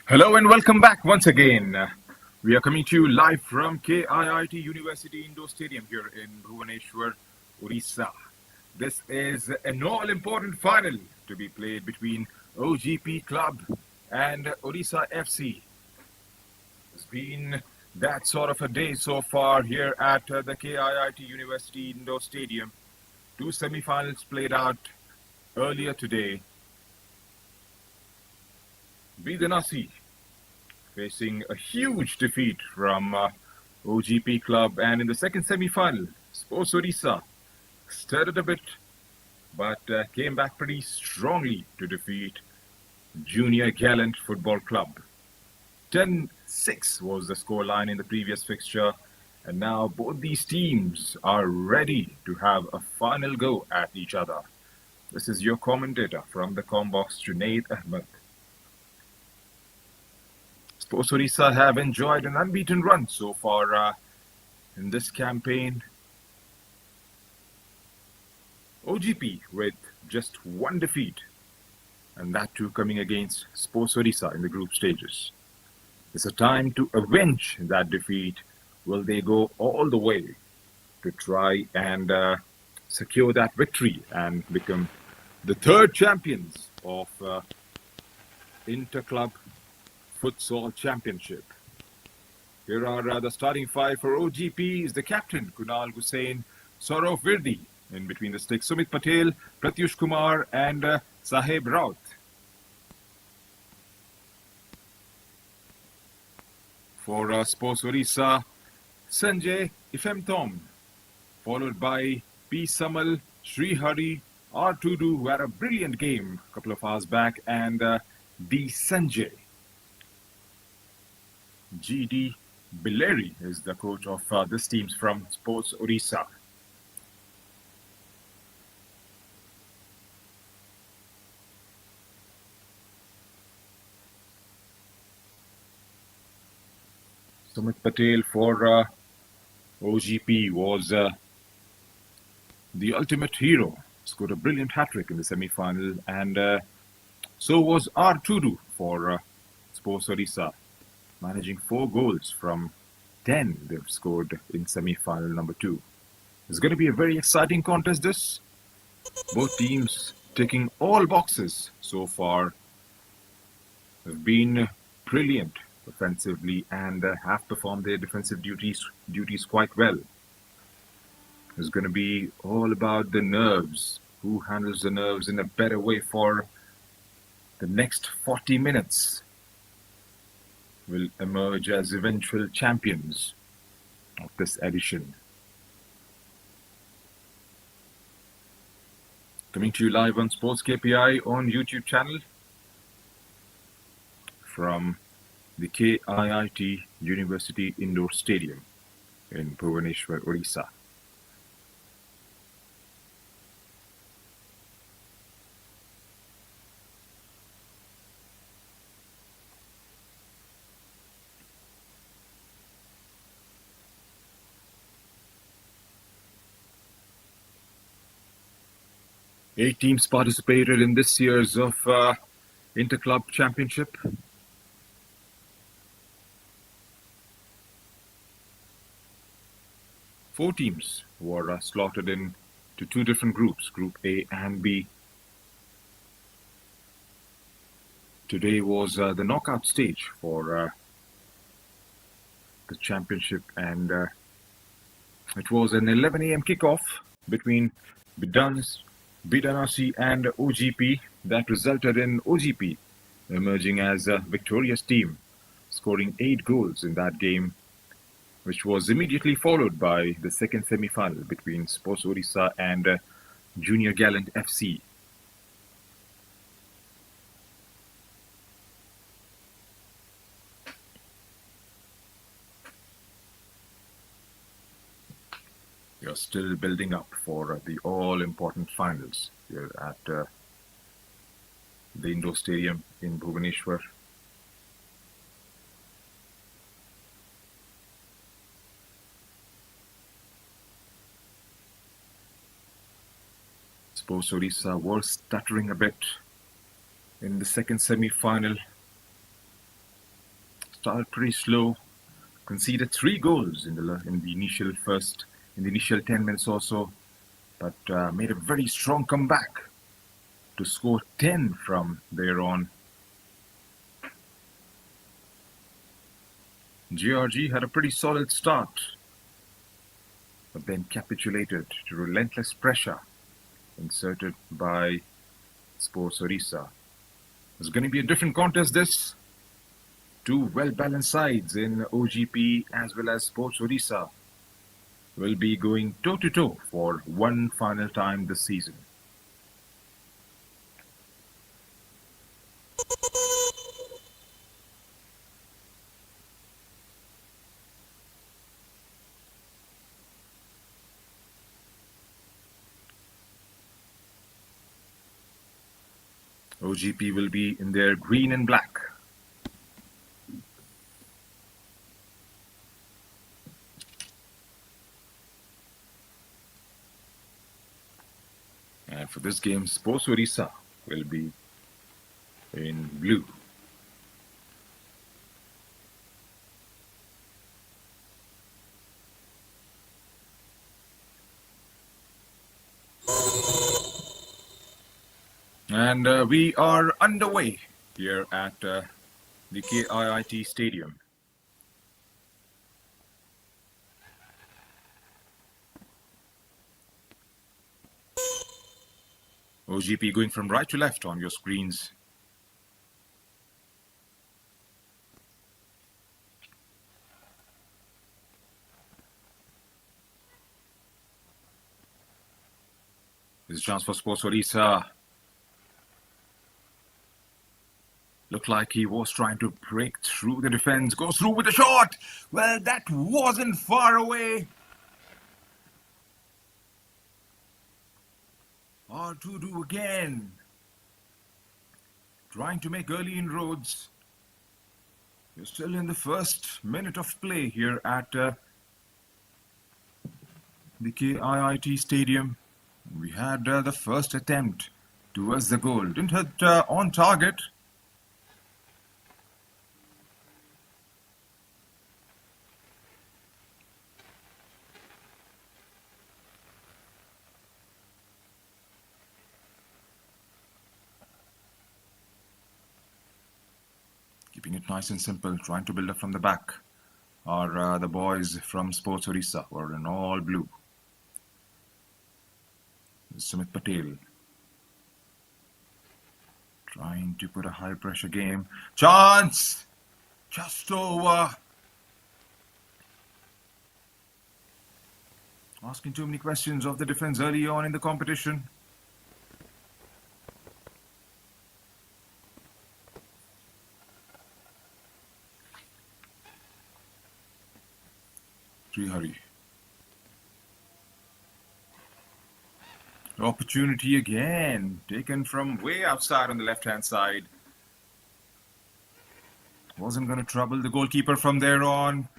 Hello and welcome back once again. We are coming to you live from KIIT University Indoor Stadium here in Bhubaneswar, Odisha. This is an all-important final to be played between OGP Club and Odisha FC. It's been that sort of a day so far here at the KIIT University Indoor Stadium. Two semi-finals played out earlier today. Bidanasi facing a huge defeat from OGP Club, and in the second semi-final, Sports Odisha stirred a bit, but came back pretty strongly to defeat Junior Gallant Football Club. 10-6 was the scoreline in the previous fixture, and now both these teams are ready to have a final go at each other. This is your commentator from the Combox, Junaid Ahmed. Sports Odisha have enjoyed an unbeaten run so far in this campaign. OGP with just one defeat, and that too coming against Sports Odisha in the group stages. It's a time to avenge that defeat. Will they go all the way to try and secure that victory and become the third champions of Interclub Futsal Championship? Here are the starting five for OGP. Is the captain Kunal Hussain, Saurav Virdi, in between the sticks Sumit Patel, Pratyush Kumar and Saheb Raut. For Sports Odisha, Sanjay Ifemtom, followed by P. Samal, Sri Hari, R. Tudu, who had a brilliant game a couple of hours back, and D. Sanjay. G.D. Billeri is the coach of this team from Sports Odisha. Sumit Patel for OGP was the ultimate hero. Scored a brilliant hat-trick in the semi-final, and so was R. Tudu for Sports Odisha, managing 4 goals from 10 they've scored in semi-final number 2. It's going to be a very exciting contest, this. Both teams ticking all boxes so far. Have been brilliant offensively and have performed their defensive duties quite well. It's going to be all about the nerves. Who handles the nerves in a better way for the next 40 minutes will emerge as eventual champions of this edition. Coming to you live on Sports KPI on YouTube channel from the KIIT University Indoor Stadium in Bhubaneswar, Odisha. Eight teams participated in this year's of Interclub Championship. Four teams were slotted in to 2 different groups, Group A and B. Today was the knockout stage for the championship, and it was an 11 a.m. kickoff between Bidanasi and OGP that resulted in OGP emerging as a victorious team, scoring 8 goals in that game, which was immediately followed by the second semi-final between Sports Odisha and Junior Gallant FC. We are still building up for the all-important finals here at the Indoor Stadium in Bhubaneswar. Sports Odisha were stuttering a bit in the second semi-final. started pretty slow, conceded 3 goals in the initial 10 minutes or so, but made a very strong comeback to score 10 from there on. GRG had a pretty solid start, but then capitulated to relentless pressure inserted by Sports Orissa. It's going to be a different contest this. Two well-balanced sides in OGP as well as Sports Orissa will be going toe-to-toe for one final time this season. OGP will be in their green and black. And for this game, Sports Orissa will be in blue. And we are underway here at the KIIT Stadium. OGP going from right to left on your screens. This is a chance for Sports Orissa. Looked like he was trying to break through the defense. Goes through with a shot. Well, that wasn't far away. R2 again. Trying to make early inroads. You're still in the first minute of play here at the KIIT Stadium. We had the first attempt towards the goal. Didn't hit on target. Keeping it nice and simple, trying to build up from the back are the boys from Sports Orissa, who are in all blue. Sumit Patel trying to put a high pressure game. Chance! Just over. Asking too many questions of the defense early on in the competition. Hurry. Opportunity again, taken from way outside on the left-hand side. Wasn't going to trouble the goalkeeper from there on.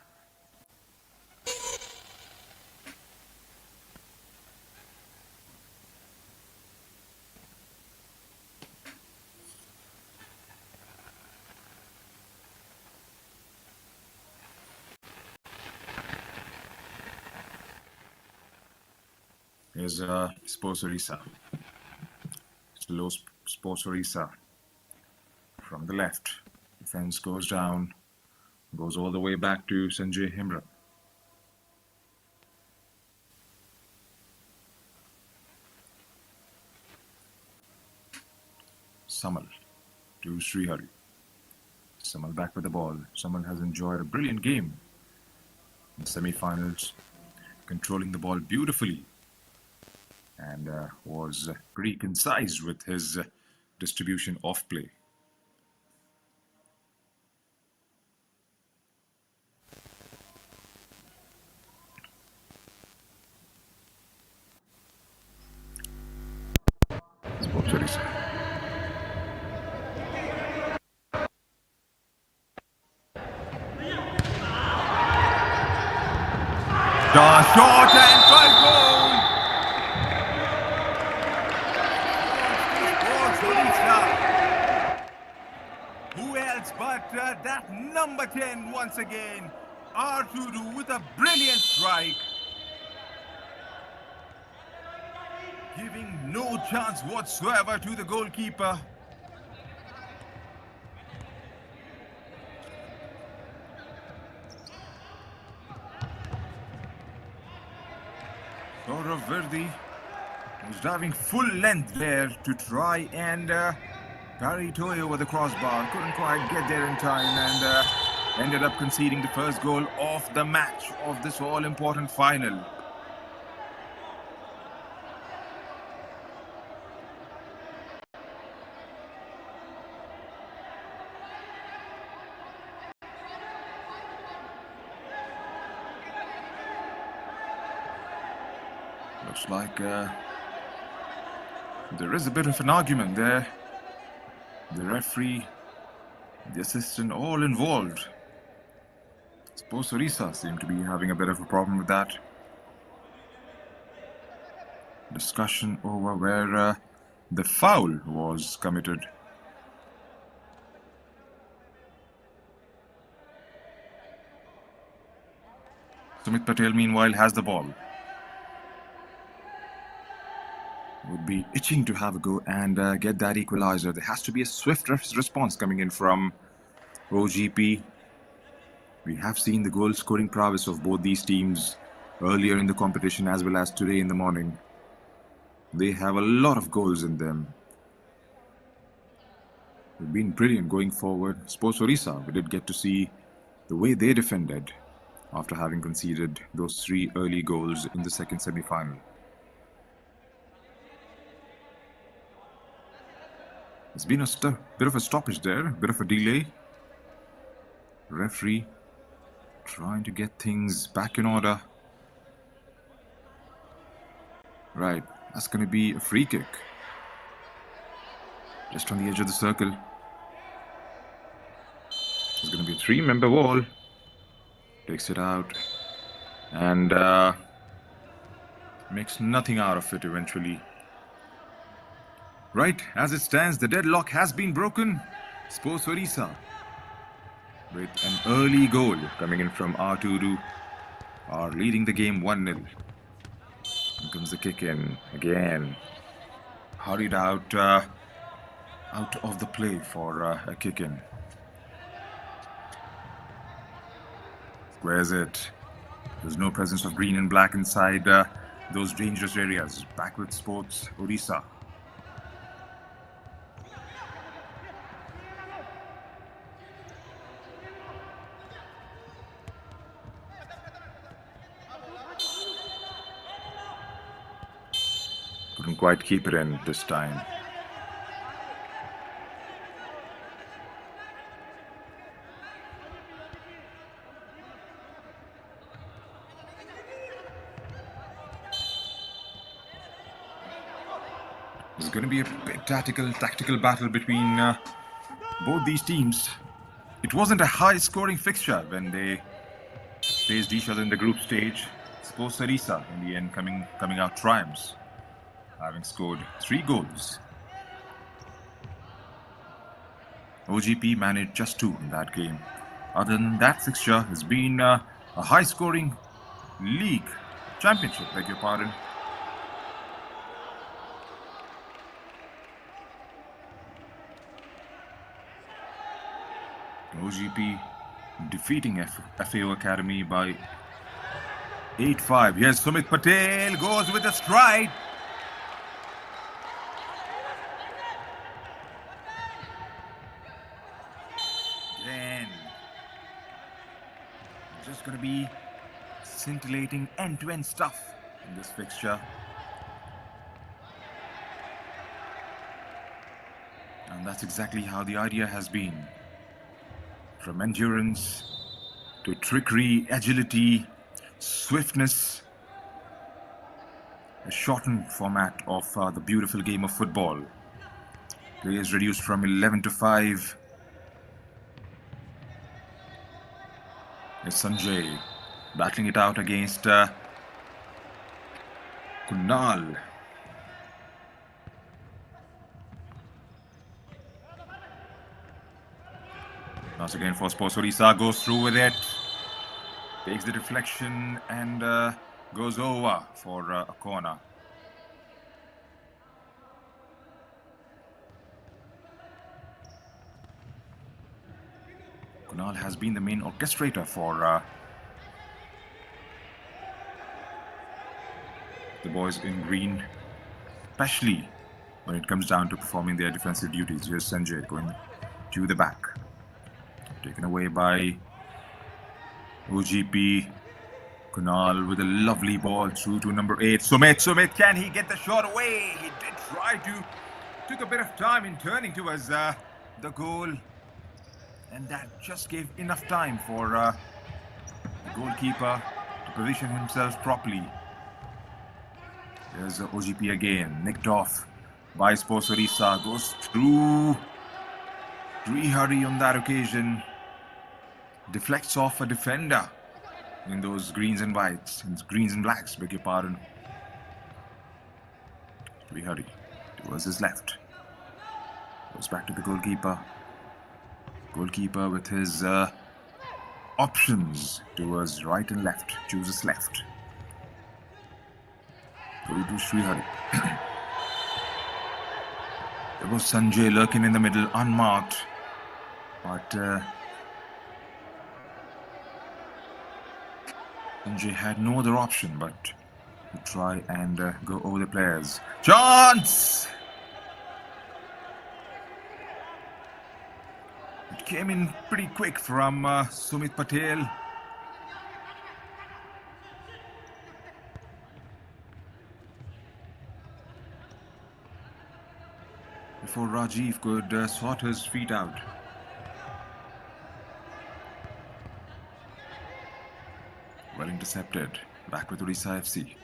Here's Sports Orissa. Slow Sports Orissa from the left. Defense goes down, goes all the way back to Sanjay Himra. Samal to Srihari. Samal back with the ball. Samal has enjoyed a brilliant game in semi-finals, controlling the ball beautifully, and was pretty concise with his distribution of play. Sports Orissa. Shot and try goal! Who else but but that number 10 once again, R2 with a brilliant strike, giving no chance whatsoever to the goalkeeper. Saurav Verdi was diving full length there to try and parry Toye over the crossbar. Couldn't quite get there in time and ended up conceding the first goal of the match of this all-important final. Looks like there is a bit of an argument there. The referee, the assistant, all involved. Suppose Orissa seem to be having a bit of a problem with that. Discussion over where the foul was committed. Sumit Patel, meanwhile, has the ball. Would be itching to have a go and get that equalizer. There has to be a swift response coming in from OGP. We have seen the goal scoring prowess of both these teams earlier in the competition as well as today in the morning. They have a lot of goals in them. They've been brilliant going forward. Sports Orissa, we did get to see the way they defended after having conceded those 3 early goals in the second semi-final. It's been a bit of a stoppage there, a bit of a delay. Referee trying to get things back in order. Right, that's going to be a free kick. Just on the edge of the circle. There's going to be a 3-member wall. Takes it out and makes nothing out of it eventually. Right, as it stands, the deadlock has been broken. Sports Orissa with an early goal coming in from R2 are leading the game 1-0. Here comes the kick in again. Hurried out of the play for a kick in. Where's it? There's no presence of green and black inside those dangerous areas. Back with Sports Orissa. Couldn't quite keep it in this time. There's going to be a big tactical battle between both these teams. It wasn't a high-scoring fixture when they faced each other in the group stage. Sports Orissa, in the end, coming out triumphs, having scored 3 goals. OGP managed just 2 in that game. Other than that fixture, has been a high-scoring league championship, beg your pardon. OGP defeating FAO Academy by 8-5. Yes, Sumit Patel goes with a stride. Again, just going to be scintillating end-to-end stuff in this fixture. And that's exactly how the idea has been. From endurance to trickery, agility, swiftness. A shortened format of the beautiful game of football. Players reduced from 11 to 5. It's Sanjay battling it out against Kunal. Once again for Sports Orissa, goes through with it. Takes the deflection and goes over for a corner. Kunal has been the main orchestrator for the boys in green, especially when it comes down to performing their defensive duties. Here's Sanjay going to the back. Taken away by OGP. Kunal with a lovely ball through to number 8. Sumit, can he get the shot away? He did try to. Took a bit of time in turning towards the goal. And that just gave enough time for the goalkeeper to position himself properly. There's OGP again, nicked off by Sports Orissa. Goes through. Hurry on that occasion. Deflects off a defender in those greens and whites, in greens and blacks, beg your pardon. Hurry towards his left. Goes back to the goalkeeper. Goalkeeper with his options towards right and left. Chooses left. Go to Srihari. There was Sanjay lurking in the middle, unmarked. But Sanjay had no other option but to try and go over the players. Chance! It came in pretty quick from Sumit Patel. Before Rajiv could sort his feet out. Well intercepted. Back with Orissa FC.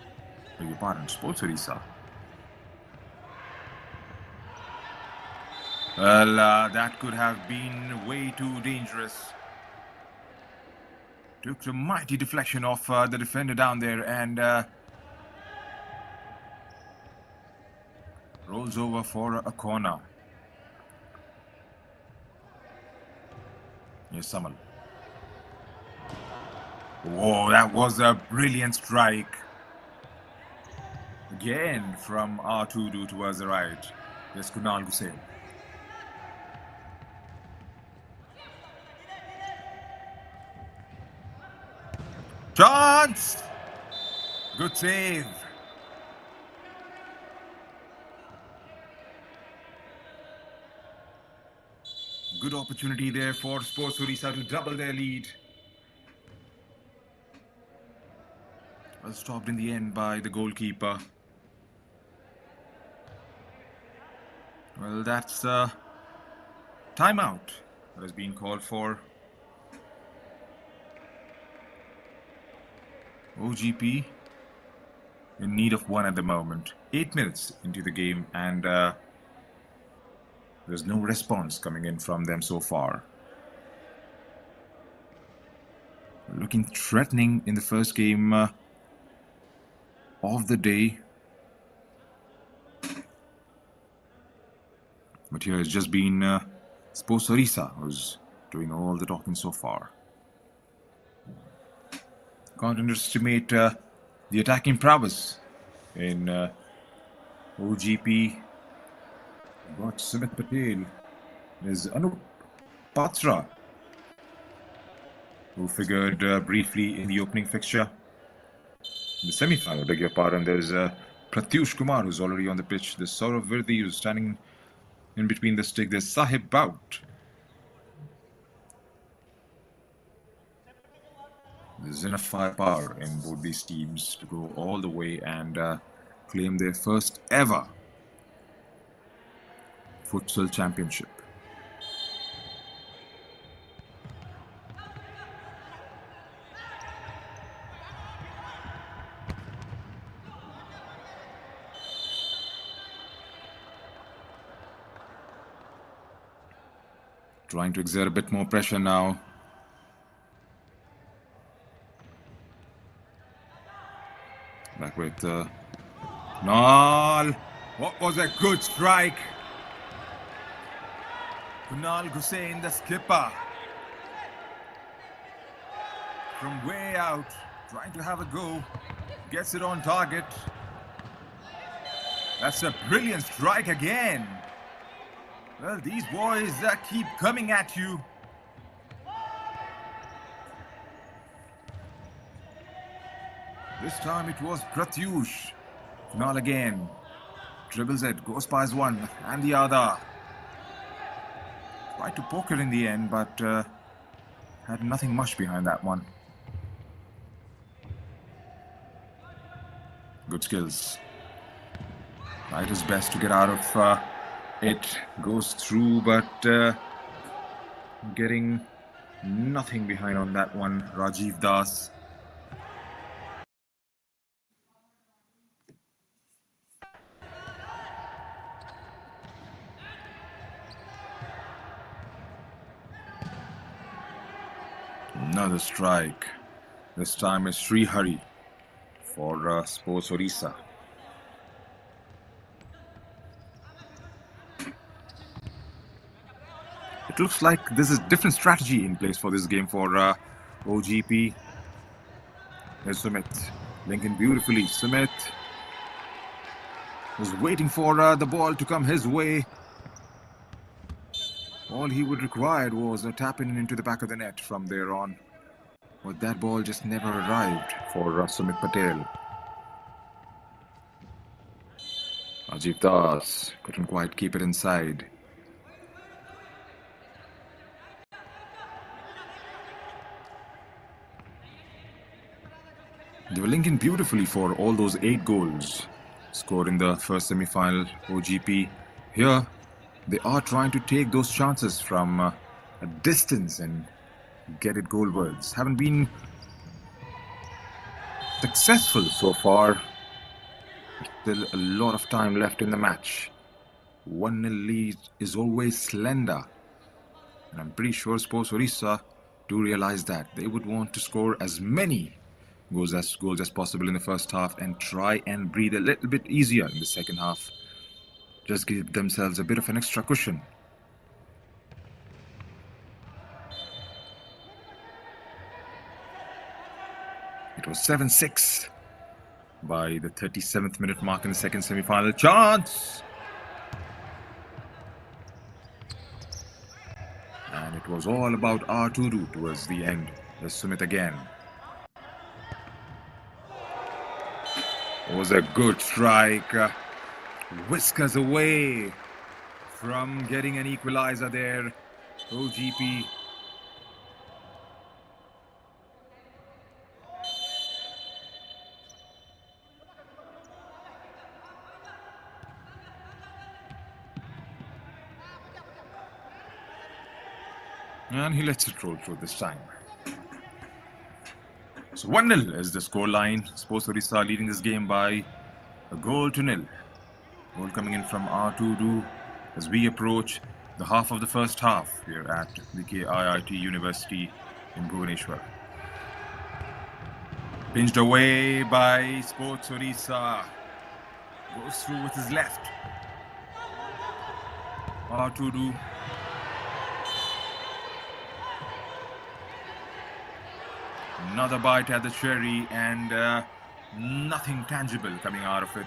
Beg your pardon, Sports Orissa. Well, that could have been way too dangerous. Took a mighty deflection off the defender down there and rolls over for a corner. Here's Samal. Whoa, that was a brilliant strike. Again from R2 towards the right. There's Kunal Hussain. Chance! Good save. Good opportunity there for Sports Orissa to double their lead. Was stopped in the end by the goalkeeper. Well, that's a timeout that has been called for. OGP in need of one at the moment. 8 minutes into the game and there's no response coming in from them so far. Looking threatening in the first game of the day. But here it's just been Sports Orissa who's doing all the talking so far. Can't underestimate the attacking prowess in OGP. Got Sumit Patel. There's Anup Patra, who figured briefly in the opening fixture. In the semi-final, beg your pardon, there's Pratyush Kumar, who's already on the pitch. There's Saurav Virdi, who's standing in between the stick. There's Sahib Bout. There's enough firepower in both these teams to go all the way and claim their first ever Futsal Championship. Trying to exert a bit more pressure now. Back with Kunal. What was a good strike. Kunal Hussain, the skipper. from way out, trying to have a go. Gets it on target. That's a brilliant strike again. Well, these boys keep coming at you. This time it was Pratyush. Final again. Dribbles it, goes past one and the other. Tried to poke it in the end, but had nothing much behind that one. Good skills. Tried his best to get out of it. Goes through, but getting nothing behind on that one. Rajiv Das. Another strike. This time is Sri Hari for Sports Odisha. It looks like there's a different strategy in place for this game for OGP. There's Sumit linking beautifully. Sumit was waiting for the ball to come his way. All he would require was a tap in into the back of the net from there on. But that ball just never arrived for Sumit Patel. Rajiv Das couldn't quite keep it inside. They were linking beautifully for all those 8 goals scored in the first semi-final OGP. Here, they are trying to take those chances from a distance and get it goalwards. Haven't been successful so far. Still a lot of time left in the match. 1-0 lead is always slender. And I'm pretty sure Sports Orissa do realize that. They would want to score as many goals as possible in the first half and try and breathe a little bit easier in the second half. Just give themselves a bit of an extra cushion. It was 7-6 by the 37th minute mark in the second semi-final. Chance! And it was all about R2 towards the end. There's Sumit again. It was a good strike. Whiskers away from getting an equalizer there. OGP. And he lets it roll through this time. So 1-0 is the scoreline. Sports Orissa leading this game by a goal to nil. Goal coming in from R2 as we approach the half of the first half here at the KIIT University in Bhubaneswar. Pinched away by Sports Orissa. Goes through with his left. R2. Another bite at the cherry and nothing tangible coming out of it.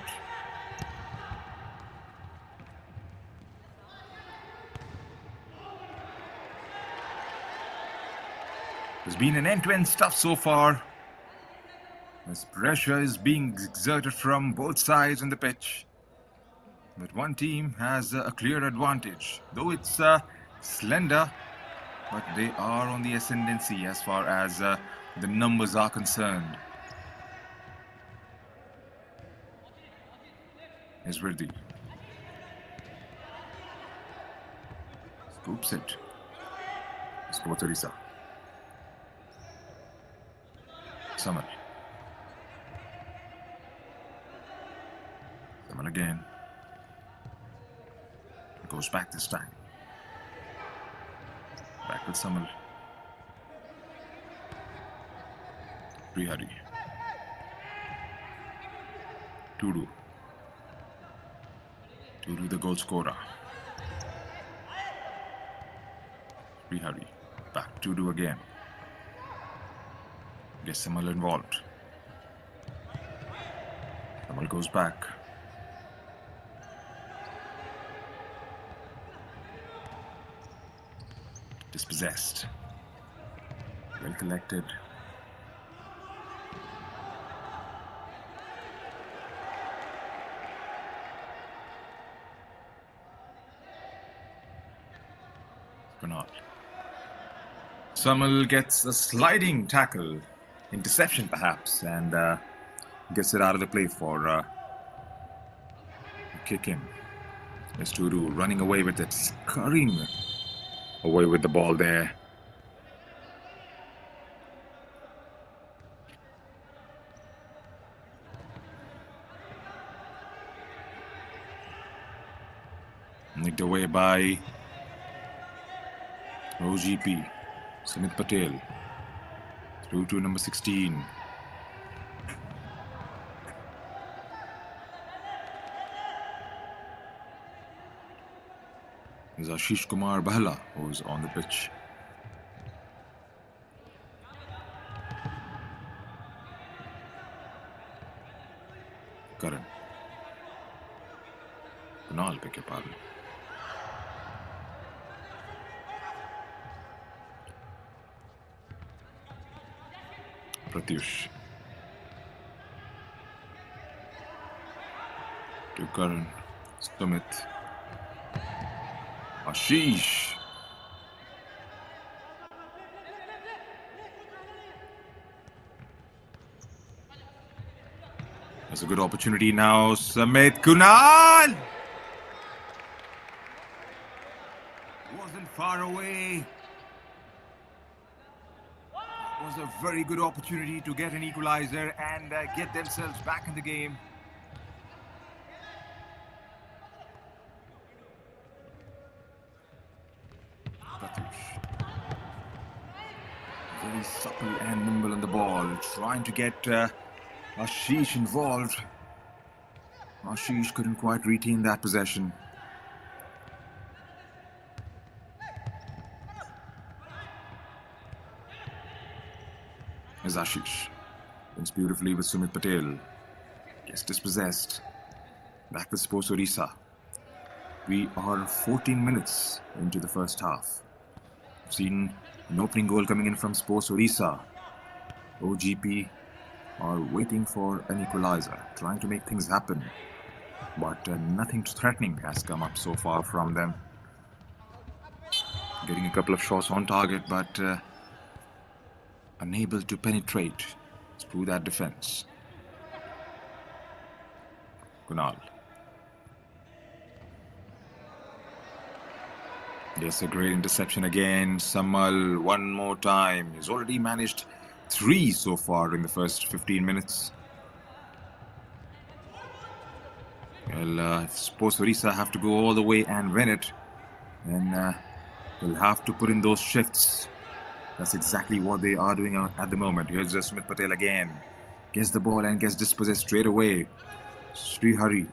There's been an end-to-end stuff so far. This pressure is being exerted from both sides on the pitch. But one team has a clear advantage. Though it's slender, but they are on the ascendancy as far as the numbers are concerned. Is Virdi. Scoops it. Sports Orissa. Samal. Samal again. Goes back this time. Back with Samal. Prihari. Tudu. Tudu the goal scorer. Prihari. Back Tudu again. Gets Samal involved. Samal goes back. Dispossessed. Well collected. Kunal. Samal gets a sliding tackle, interception perhaps, and gets it out of the play for a kick in. There's Tudu running away with it, scurrying away with the ball there. Nicked away by OGP, Sumit Patel. Through to number 16. There's Ashish Kumar Bahla, who's on the pitch. Karan. Kunal, beg your pardon. Pratyush. To Karan. Sumit. Ashish. That's a good opportunity now. Sumit. Kunal! Wasn't far away. Was a very good opportunity to get an equalizer and get themselves back in the game. Pratyush. Very supple and nimble on the ball, trying to get Ashish involved. Ashish couldn't quite retain that possession. Is Ashish. Wins beautifully with Sumit Patel. Gets dispossessed. Back with Sports Odisha. We are 14 minutes into the first half. We've seen an opening goal coming in from Sports Odisha. OGP are waiting for an equalizer, trying to make things happen. But nothing threatening has come up so far from them. Getting a couple of shots on target, but unable to penetrate through that defense. Kunal. Yes, a great interception again. Samal one more time. He's already managed 3 so far in the first 15 minutes. Well, if Sports Orissa have to go all the way and win it, then they'll have to put in those shifts. That's exactly what they are doing at the moment. Here's Sumit Patel again. Gets the ball and gets dispossessed straight away. Sri Hari.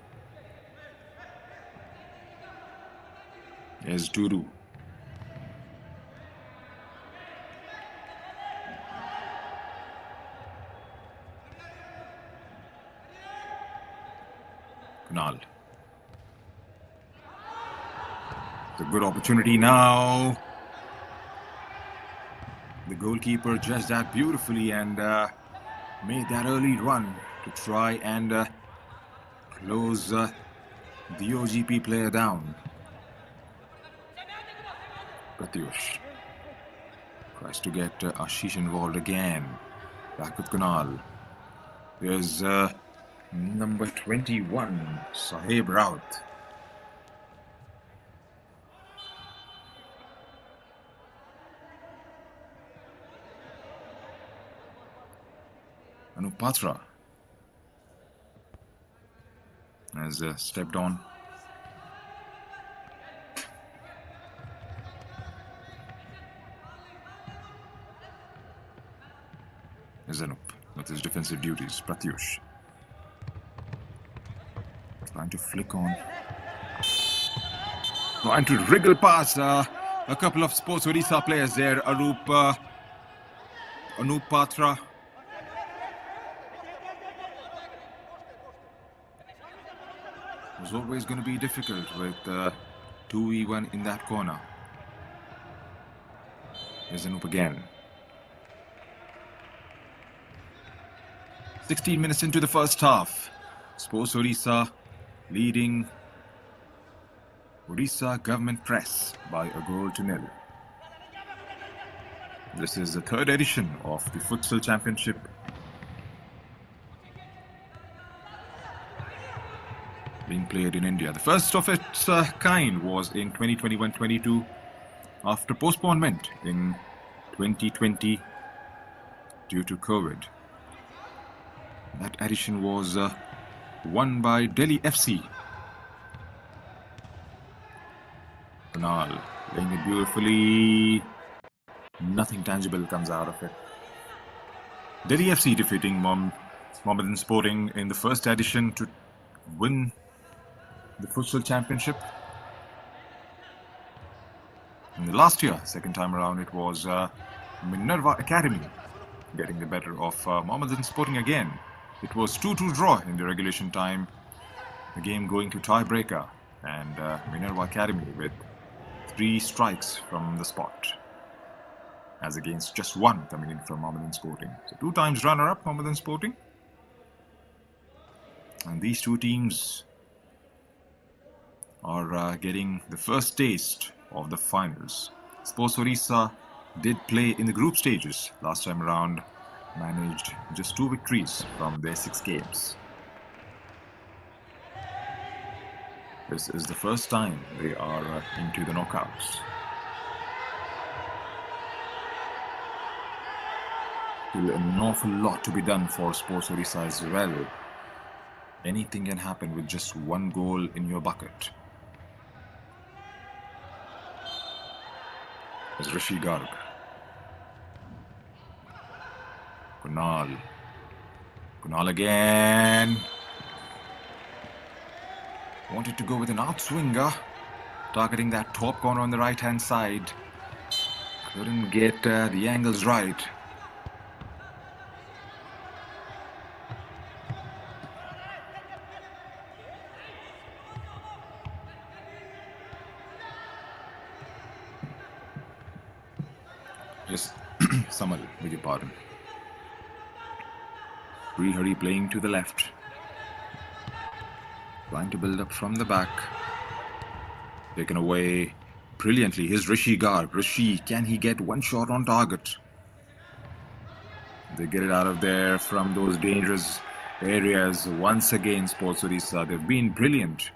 Here's Tudu. Kunal. It's a good opportunity now. The goalkeeper judged that beautifully and made that early run to try and close the OGP player down. Pratyush tries to get Ashish involved again. Back with Kunal. There's number 21, Sahib Raut. Anupatra has stepped on. There's Anup with his defensive duties. Pratyush trying to flick on. Trying to wriggle past a couple of Sports Odisha players there. Anupatra was always going to be difficult with 2v1 in that corner. Here's Anup again. 16 minutes into the first half. Sports Orissa leading Orissa Government Press by a goal to nil. This is the third edition of the Futsal Championship. Being played in India. The first of its kind was in 2021-22 after postponement in 2020 due to COVID. That edition was won by Delhi FC. Kunal playing it beautifully. Nothing tangible comes out of it. Delhi FC defeating Mohammedan Sporting in the first edition to win the Futsal Championship. In the last year, second time around, it was Minerva Academy getting the better of Mohammedan Sporting again. It was 2-2 draw in the regulation time. The game going to tiebreaker, and Minerva Academy with 3 strikes from the spot, as against just 1 coming in from Mohammedan Sporting. So 2 times runner-up Mohammedan Sporting. And these 2 teams are getting the first taste of the finals. Sports Orissa did play in the group stages last time around, managed just 2 victories from their 6 games. This is the first time they are into the knockouts. Still an awful lot to be done for Sports Orissa as well. Anything can happen with just 1 goal in your bucket. There's Rishi Garg. Kunal again. Wanted to go with an outswinger, targeting that top corner on the right hand side. Couldn't get the angles right. Yes, Samal, beg your pardon. Srihari playing to the left. Trying to build up from the back. Taken away brilliantly. Here's Rishi Garg. Rishi, can he get 1 shot on target? They get it out of there from those dangerous areas. Once again, Sports Orissa, they've been brilliant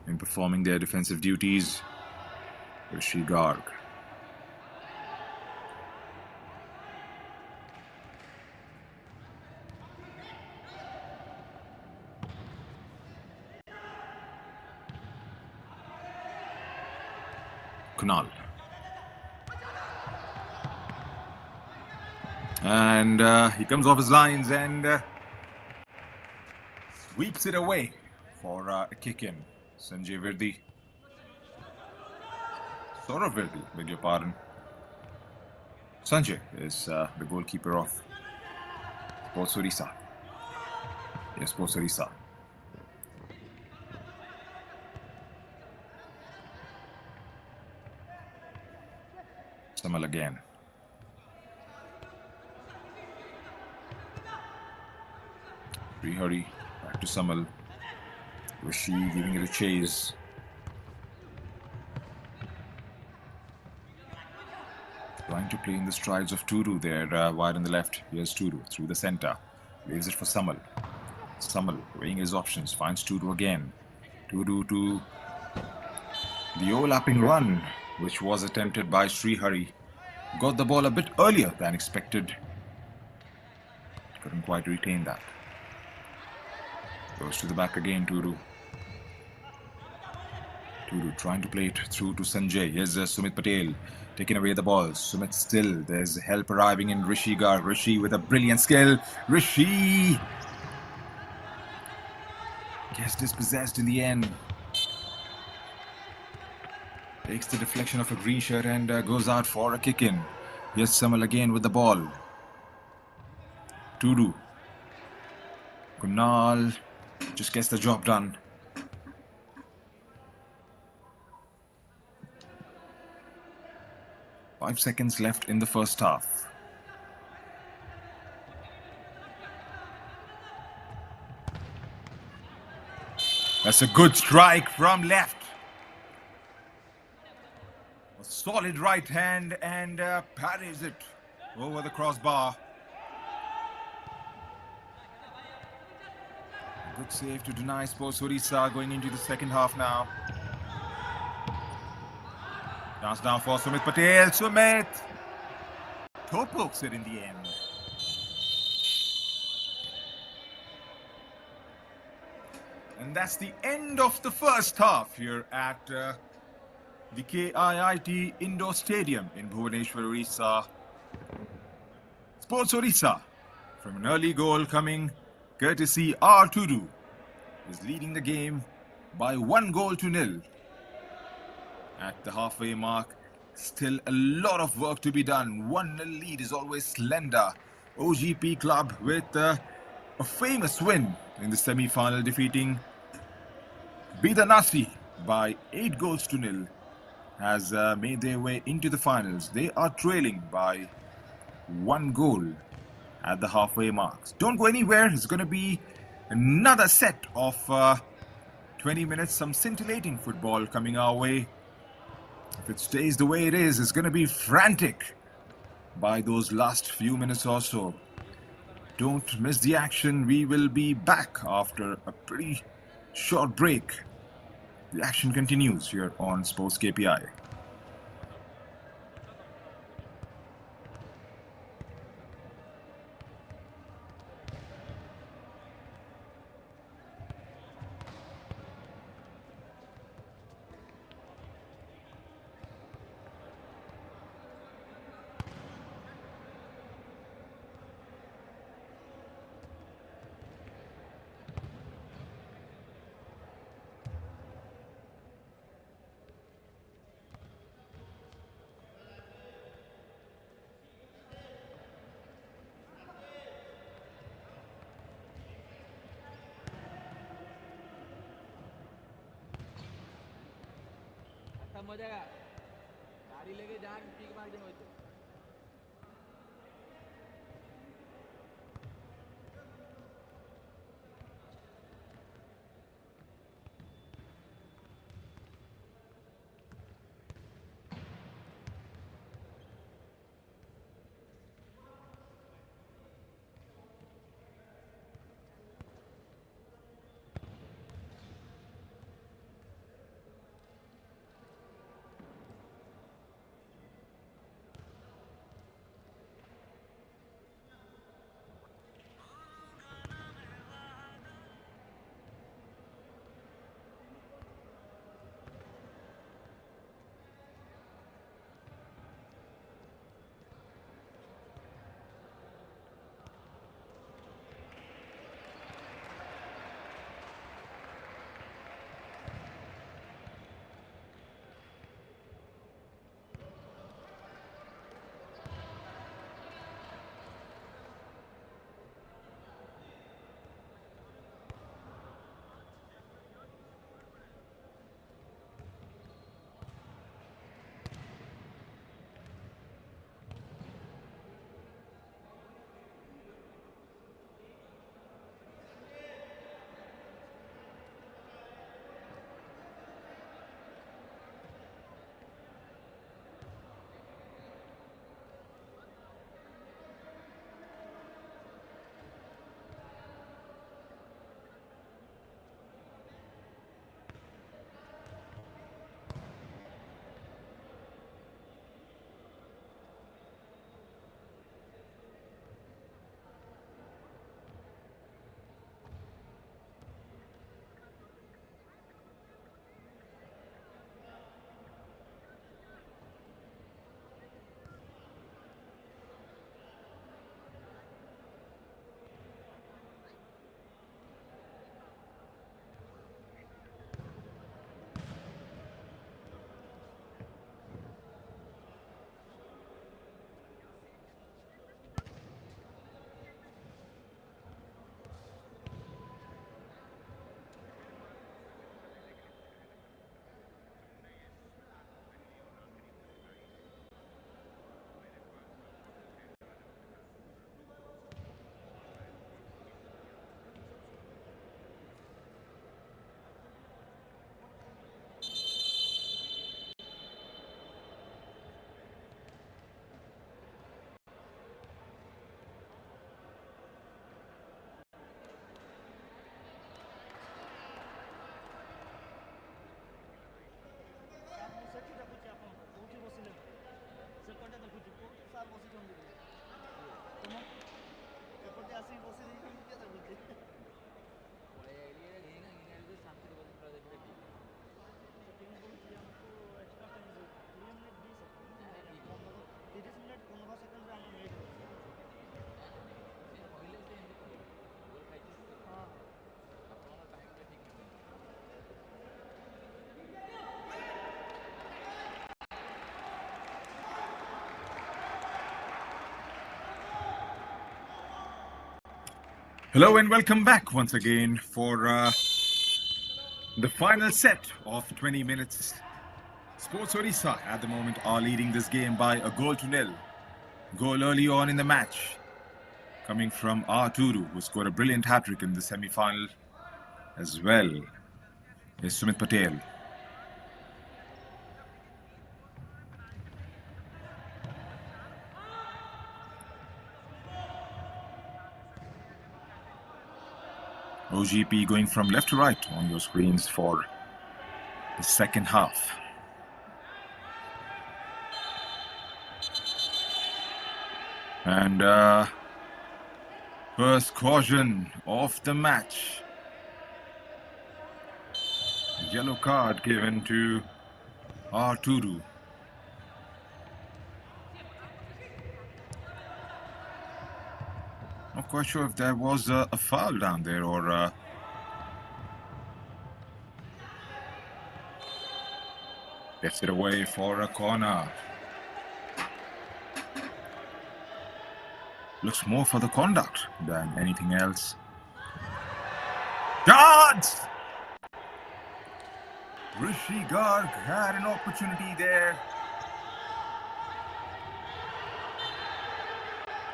in performing their defensive duties. Rishi Garg. Kunal. And he comes off his lines and sweeps it away for a kick in. Sanjay Virdi. Saurav Virdi, beg your pardon. Sanjay is the goalkeeper of Sports Orissa. Yes, Sports Orissa. Samal again. Srihari back to Samal. Rishi giving it a chase. Trying to play in the strides of Tudu there, wide on the left. Here's Tudu through the center. Leaves it for Samal. Samal weighing his options, finds Tudu again. Tudu to the overlapping run, which was attempted by Srihari. Got the ball a bit earlier than expected. Couldn't quite retain that. Goes to the back again, Tudu. Tudu trying to play it through to Sanjay. Here's Sumit Patel taking away the ball. Sumit still. There's help arriving in Rishi Garg. Rishi with a brilliant skill. Rishi gets dispossessed in the end. Takes the deflection of a green shirt and goes out for a kick in. Here's Samal again with the ball. Tudu. Kunal just gets the job done. 5 seconds left in the first half. That's a good strike from left. A solid right hand and parries it over the crossbar. A good save to deny Sports Orissa going into the second half now. Chance down for Sumit Patel. Sumit toe pokes it in the end. And that's the end of the first half here at the KIIT Indoor Stadium in Bhubaneswar, Orissa. Sports Orissa, from an early goal coming courtesy R2, is leading the game by 1-0. At the halfway mark, still a lot of work to be done. 1-0 lead is always slender. OGP club with a famous win in the semi-final, defeating Bidanasi by 8-0 has made their way into the finals. They are trailing by 1 goal at the halfway marks. Don't go anywhere. It's going to be another set of 20 minutes, some scintillating football coming our way. If it stays the way it is, it's going to be frantic by those last few minutes or so. Don't miss the action. We will be back after a pretty short break. The action continues here on Sports KPI. मजा का गाड़ी लेके जान peak मार देंगे तो Hello and welcome back once again for the final set of 20 minutes. Sports Odisha at the moment are leading this game by a goal to nil. Goal early on in the match coming from Arturu, who scored a brilliant hat-trick in the semi-final as well as Sumit Patel. OGP going from left to right on your screens for the second half. And first caution of the match. Yellow card given to Arturu. Not quite sure if there was a foul down there or gets it away for a corner. Looks more for the conduct than anything else. Dance! Rishi Garg had an opportunity there.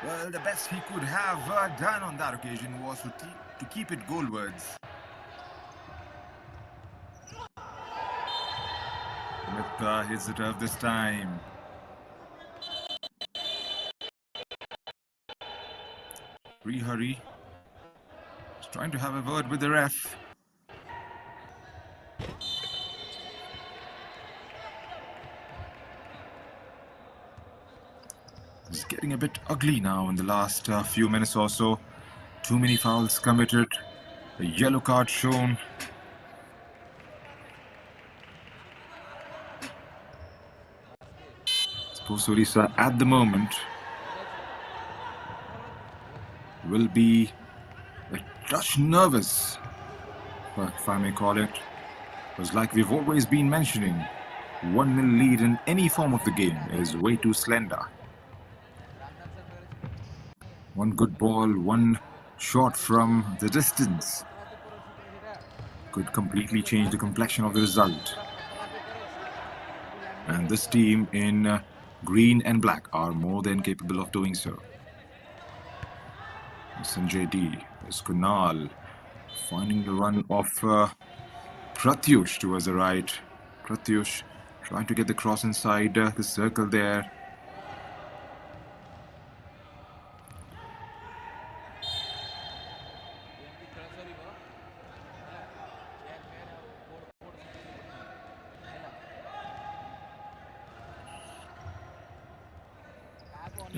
Well, the best he could have done on that occasion was to keep it goalwards. With his return this time. Hurry. He's trying to have a word with the ref. It's getting a bit ugly now in the last few minutes or so. Too many fouls committed. A yellow card shown. Sports Odisha at the moment will be a touch nervous, if I may call it. Because like we've always been mentioning, 1-0 lead in any form of the game is way too slender. One good ball, one shot from the distance could completely change the complexion of the result. And this team in green and black are more than capable of doing so. Sanjay D. Is Kunal finding the run of Pratyush towards the right. Pratyush trying to get the cross inside the circle there.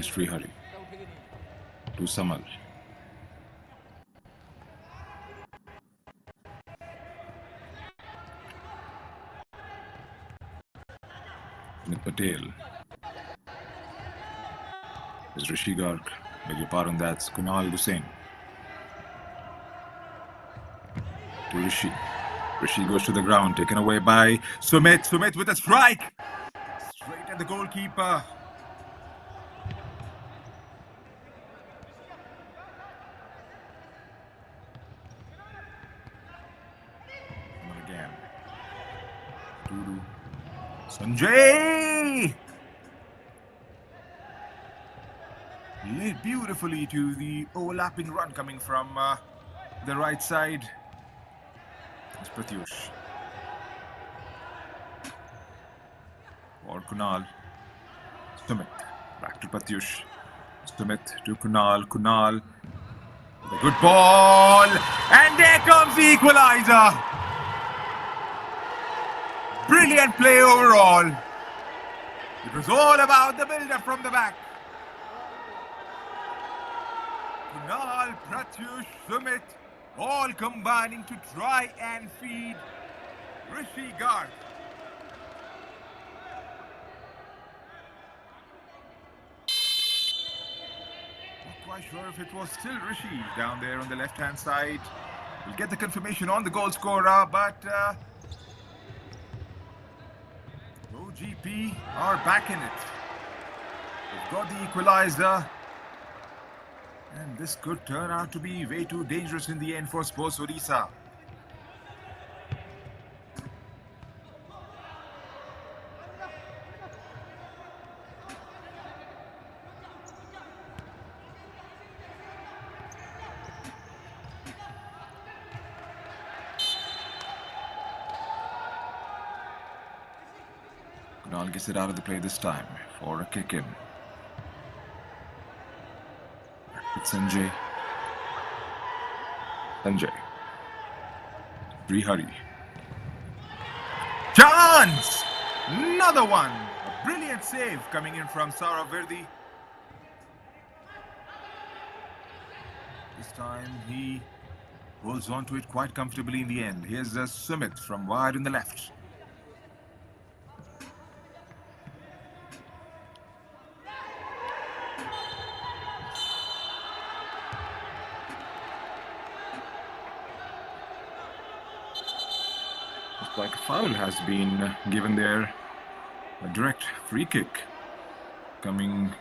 Srihari to Samal. Patel. Is Rishi Garg. Beg your pardon, that's Kunal Hussain. To Rishi. Rishi goes to the ground, taken away by Sumit. Sumit with a strike. Straight at the goalkeeper. Not again. Dudu. Sanjay! Led beautifully to the overlapping run coming from the right side. It's Pratyush. Or Kunal. Sumit. Back to Pratyush. Sumit to Kunal. Kunal. With a good ball. And there comes the equalizer. Brilliant play overall. It was all about the build-up from the back. Kunal, Pratyush, Sumit, all combining to try and feed Rishi Garg. Not quite sure if it was still Rishi down there on the left-hand side. We'll get the confirmation on the goal scorer, but OGP are back in it. They've got the equalizer. And this could turn out to be way too dangerous in the end for Sports Odisha. Kunal gets it out of the play this time for a kick in. It's Sanjay. Brihari. Chance! Another one! A brilliant save coming in from Saurav Virdi. This time he holds on to it quite comfortably in the end. Here's Sumit from wide on the left. Looks like a foul has been given there. A direct free kick coming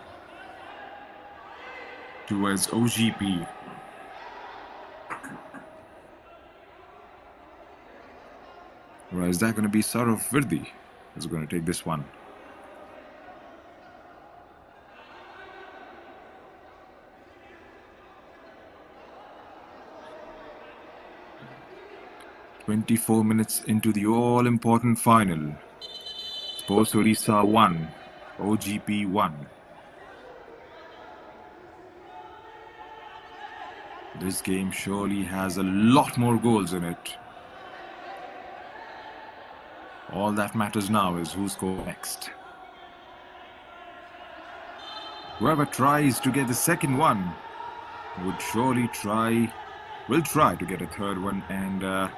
towards OGP. Or is that going to be Saurav Virdi who's going to take this one? "24 minutes into the all-important final. Sports Odisha 1, OGP 1. This game surely has a lot more goals in it. All that matters now is who scores next. Whoever tries to get the second one will try to get a third one and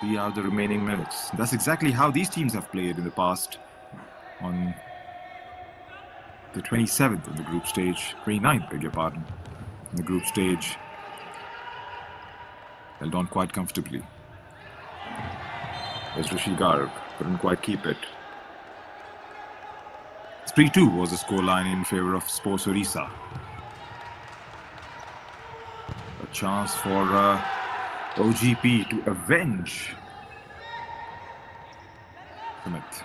see out the remaining minutes. That's exactly how these teams have played in the past. On the 27th in the group stage, 29th, beg your pardon, in the group stage, held on quite comfortably. There's Rishi Garg, couldn't quite keep it. 3-2 was the scoreline in favour of Sports Odisha. A chance for OGP to avenge Sumit.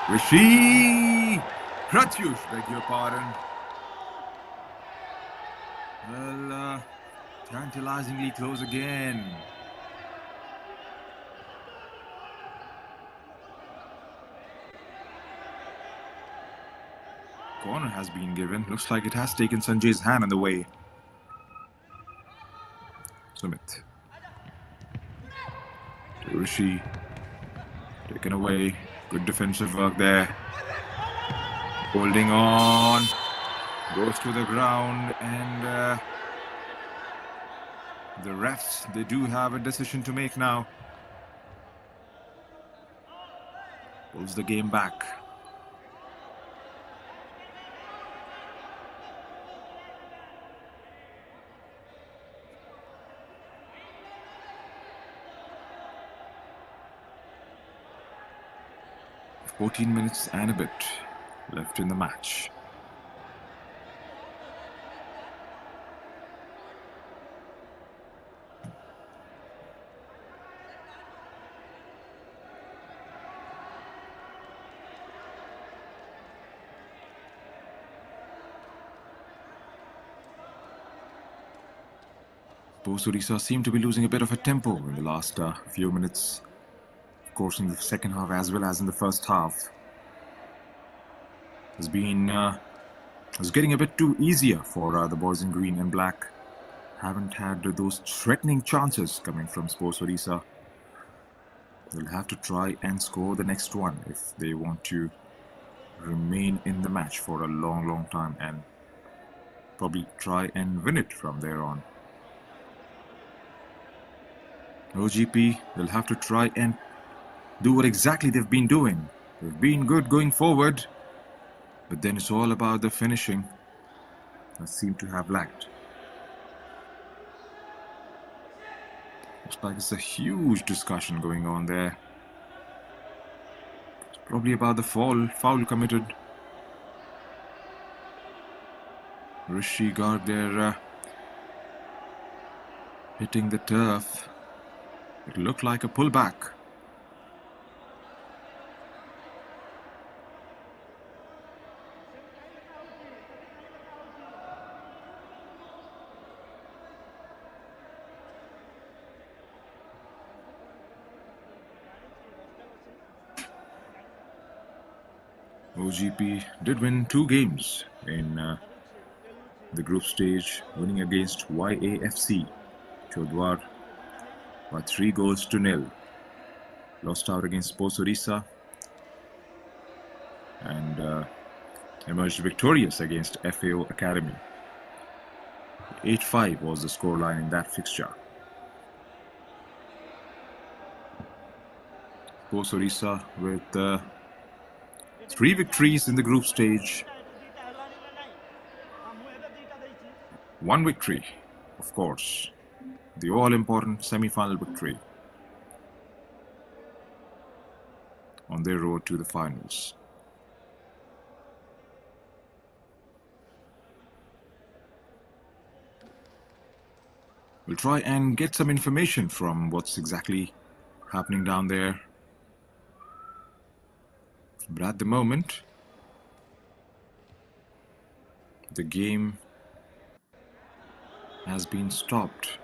Rishi! Pratyush, beg your pardon. Well, tantalizingly close again. Corner has been given. Looks like it has taken Sanjay's hand on the way. Sumit. To Rishi. Taken away. Good defensive work there. Holding on. Goes to the ground and the refs, they do have a decision to make now. Pulls the game back. "14 minutes and a bit left in the match. Sports Odisha seem to be losing a bit of a tempo in the last few minutes. Of course, in the second half as well as in the first half. It's getting a bit too easier for the boys in green and black. Haven't had those threatening chances coming from Sports Odisha. They'll have to try and score the next one if they want to remain in the match for a long time and probably try and win it from there on. OGP, they'll have to try and do what exactly they've been doing. They've been good going forward, but then it's all about the finishing that seemed to have lacked. Looks like it's a huge discussion going on there. It's probably about the foul committed. Rishi Garg there hitting the turf. It looked like a pullback. OGP did win 2 games in the group stage, winning against YAFC Chodwar by 3-0. Lost out against Sports Orissa and emerged victorious against FAO Academy. 8-5 was the scoreline in that fixture. Sports Orissa with 3 victories in the group stage. 1 victory, of course, the all-important semi-final victory on their road to the finals. We'll try and get some information from what's exactly happening down there. But at the moment, the game has been stopped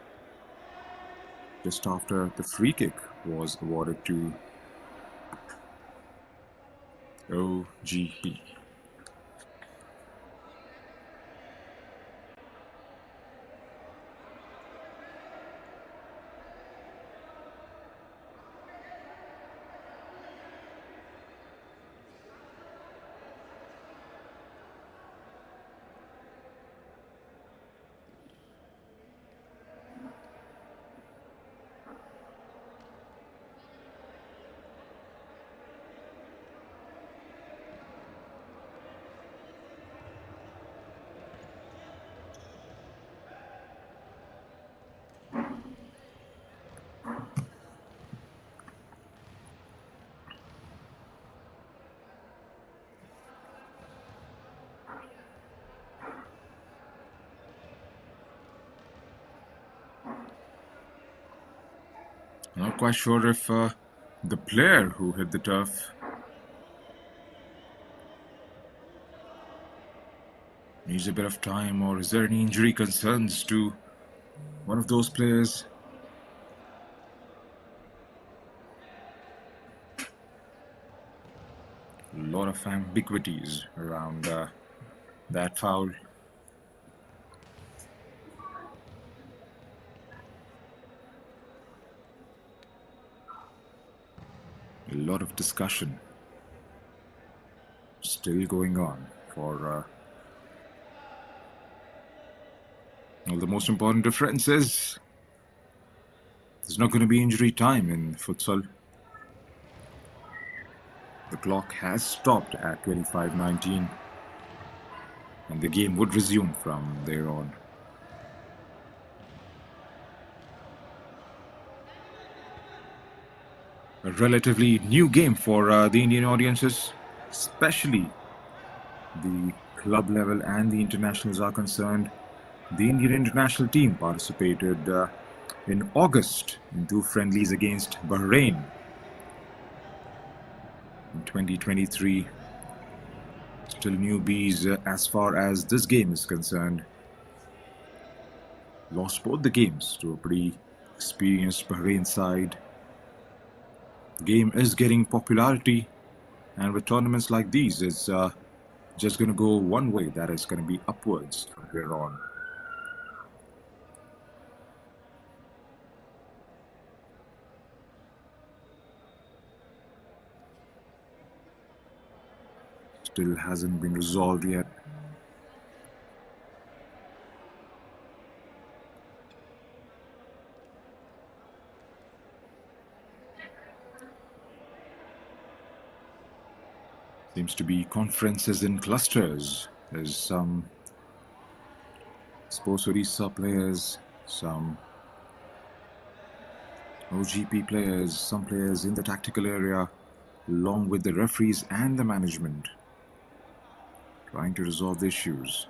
just after the free kick was awarded to OGP. I'm not quite sure if the player who hit the turf needs a bit of time, or is there any injury concerns to one of those players? A lot of ambiguities around that foul. A lot of discussion still going on for well, the most important difference is there's not going to be injury time in futsal. The clock has stopped at 25:19 and the game would resume from there on. A relatively new game for the Indian audiences, especially the club level and the internationals are concerned. The Indian international team participated in August in 2 friendlies against Bahrain in 2023. Still newbies as far as this game is concerned. Lost both the games to a pretty experienced Bahrain side. The game is getting popularity, and with tournaments like these, it's just going to go one way, that is going to be upwards from here on. Still hasn't been resolved yet. Seems to be conferences in clusters. There's some Sports Orissa players, some OGP players, some players in the tactical area, along with the referees and the management, trying to resolve the issues.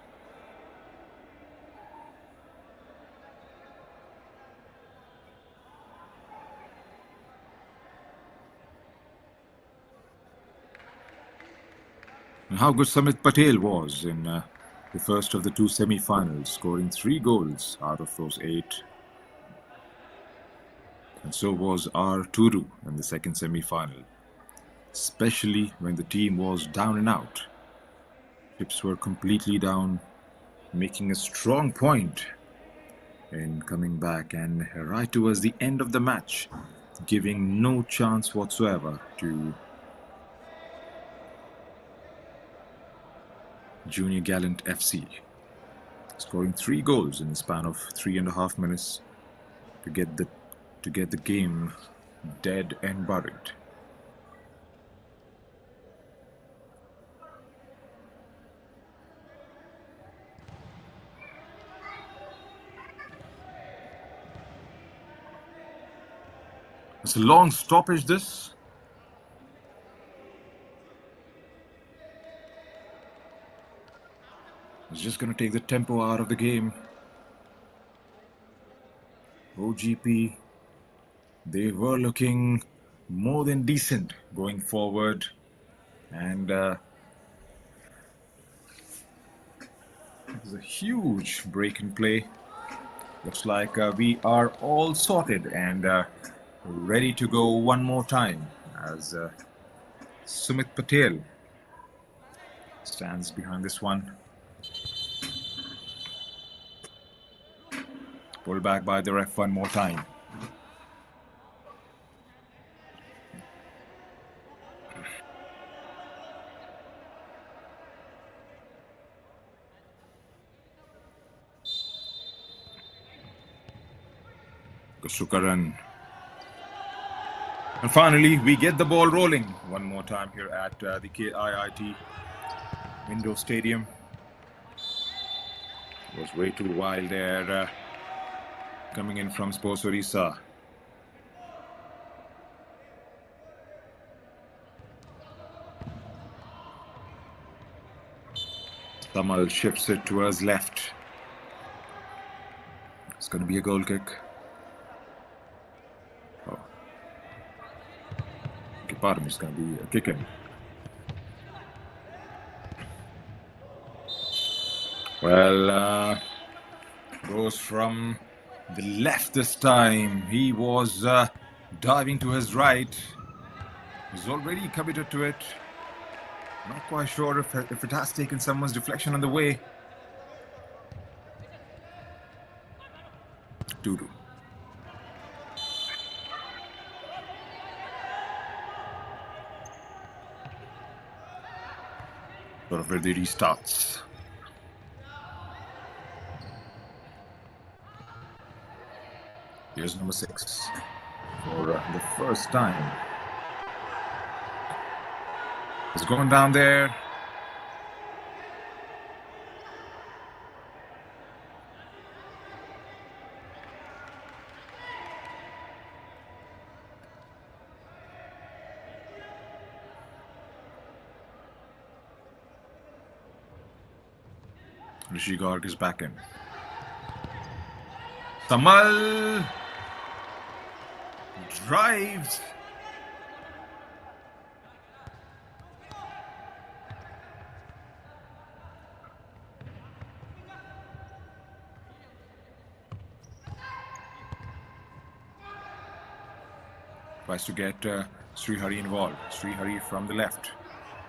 And how good Samit Patel was in the first of the two semi-finals, scoring 3 goals out of those 8. And so was our Turu in the second semi-final, especially when the team was down and out. Chips were completely down, making a strong point in coming back, and right towards the end of the match, giving no chance whatsoever to Junior Gallant FC, scoring 3 goals in the span of 3.5 minutes to get the game dead and buried. It's a long stoppage, this. It's just going to take the tempo out of the game. OGP, they were looking more than decent going forward. And it was a huge break in play. Looks like we are all sorted and ready to go one more time as Sumit Patel stands behind this one. Pulled back by the ref one more time. Shukran. And finally, we get the ball rolling one more time here at the KIIT Indoor Stadium. It was way too wild there, coming in from Sports Orissa. Tamal shifts it towards left. It's going to be a goal kick. Pardon, it's going to be a kick in. Well, goes from the left this time. He was diving to his right. He's already committed to it. Not quite sure if it has taken someone's deflection on the way. Dudu. Sort of where the restarts. Here's number 6 for the first time. It's going down there. Rishi Garg is back in. Tamal drives. Tries to get Srihari involved. Srihari from the left.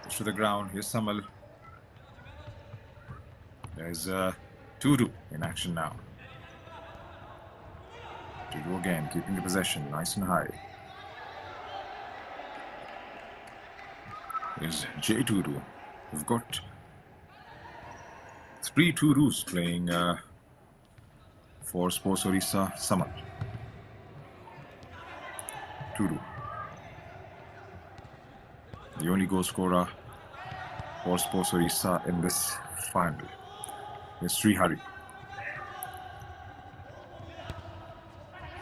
Goes to the ground. Here's Samal. There's Tudu in action now. Tudu again, keeping the possession nice and high. There's J Tudu. We've got 3 Tudus playing for Sports Orissa. Samal. Tudu. The only goal scorer for Sports Orissa in this final. It's Srihari.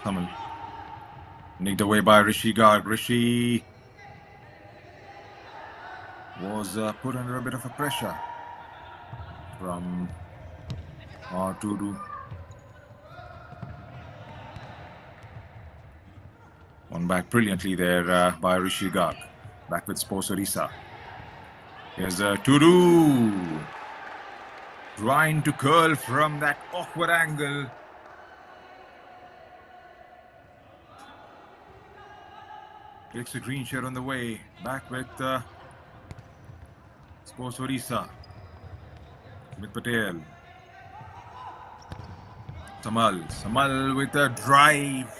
Samal. Nicked away by Rishi Garg. Rishi was put under a bit of a pressure from Tudu. Won back brilliantly there by Rishi Garg. Back with Sports Orissa. Here's a Tudu trying to curl from that awkward angle. Takes a green shirt on the way. Back with Sports Odisha. With Patel. Samal with a drive.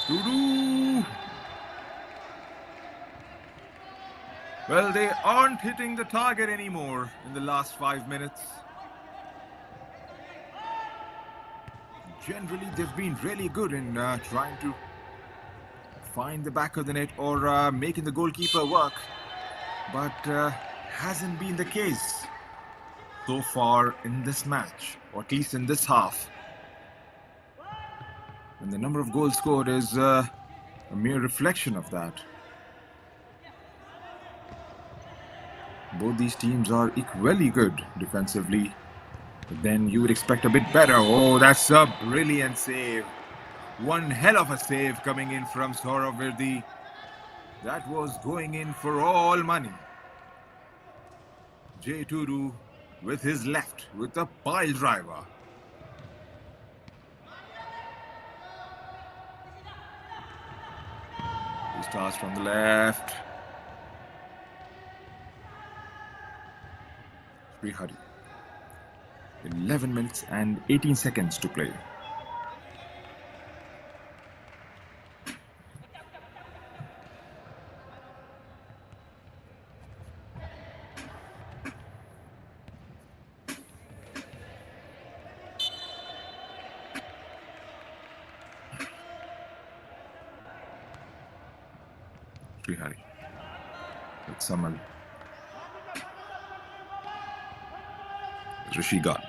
Tudu. Well, they aren't hitting the target anymore in the last 5 minutes. Generally, they've been really good in trying to find the back of the net or making the goalkeeper work, but hasn't been the case so far in this match, or at least in this half. And the number of goals scored is a mere reflection of that. Both these teams are equally good defensively, but then you would expect a bit better. Oh, that's a brilliant save. One hell of a save coming in from Saurav Virdi. That was going in for all money. Jay Tudu with his left, with a pile driver. He starts from the left. Srihari. 11 minutes and 18 seconds to play. Srihari with Samal. Rishi Garg.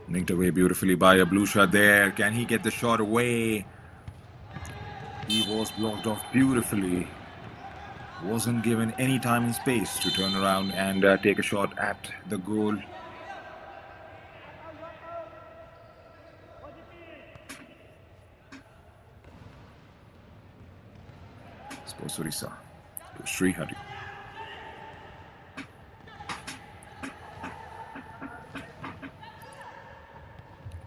Nicked away beautifully by a blue shot there. Can he get the shot away? He was blocked off beautifully. Wasn't given any time and space to turn around and take a shot at the goal. Sports Odisha to Srihari.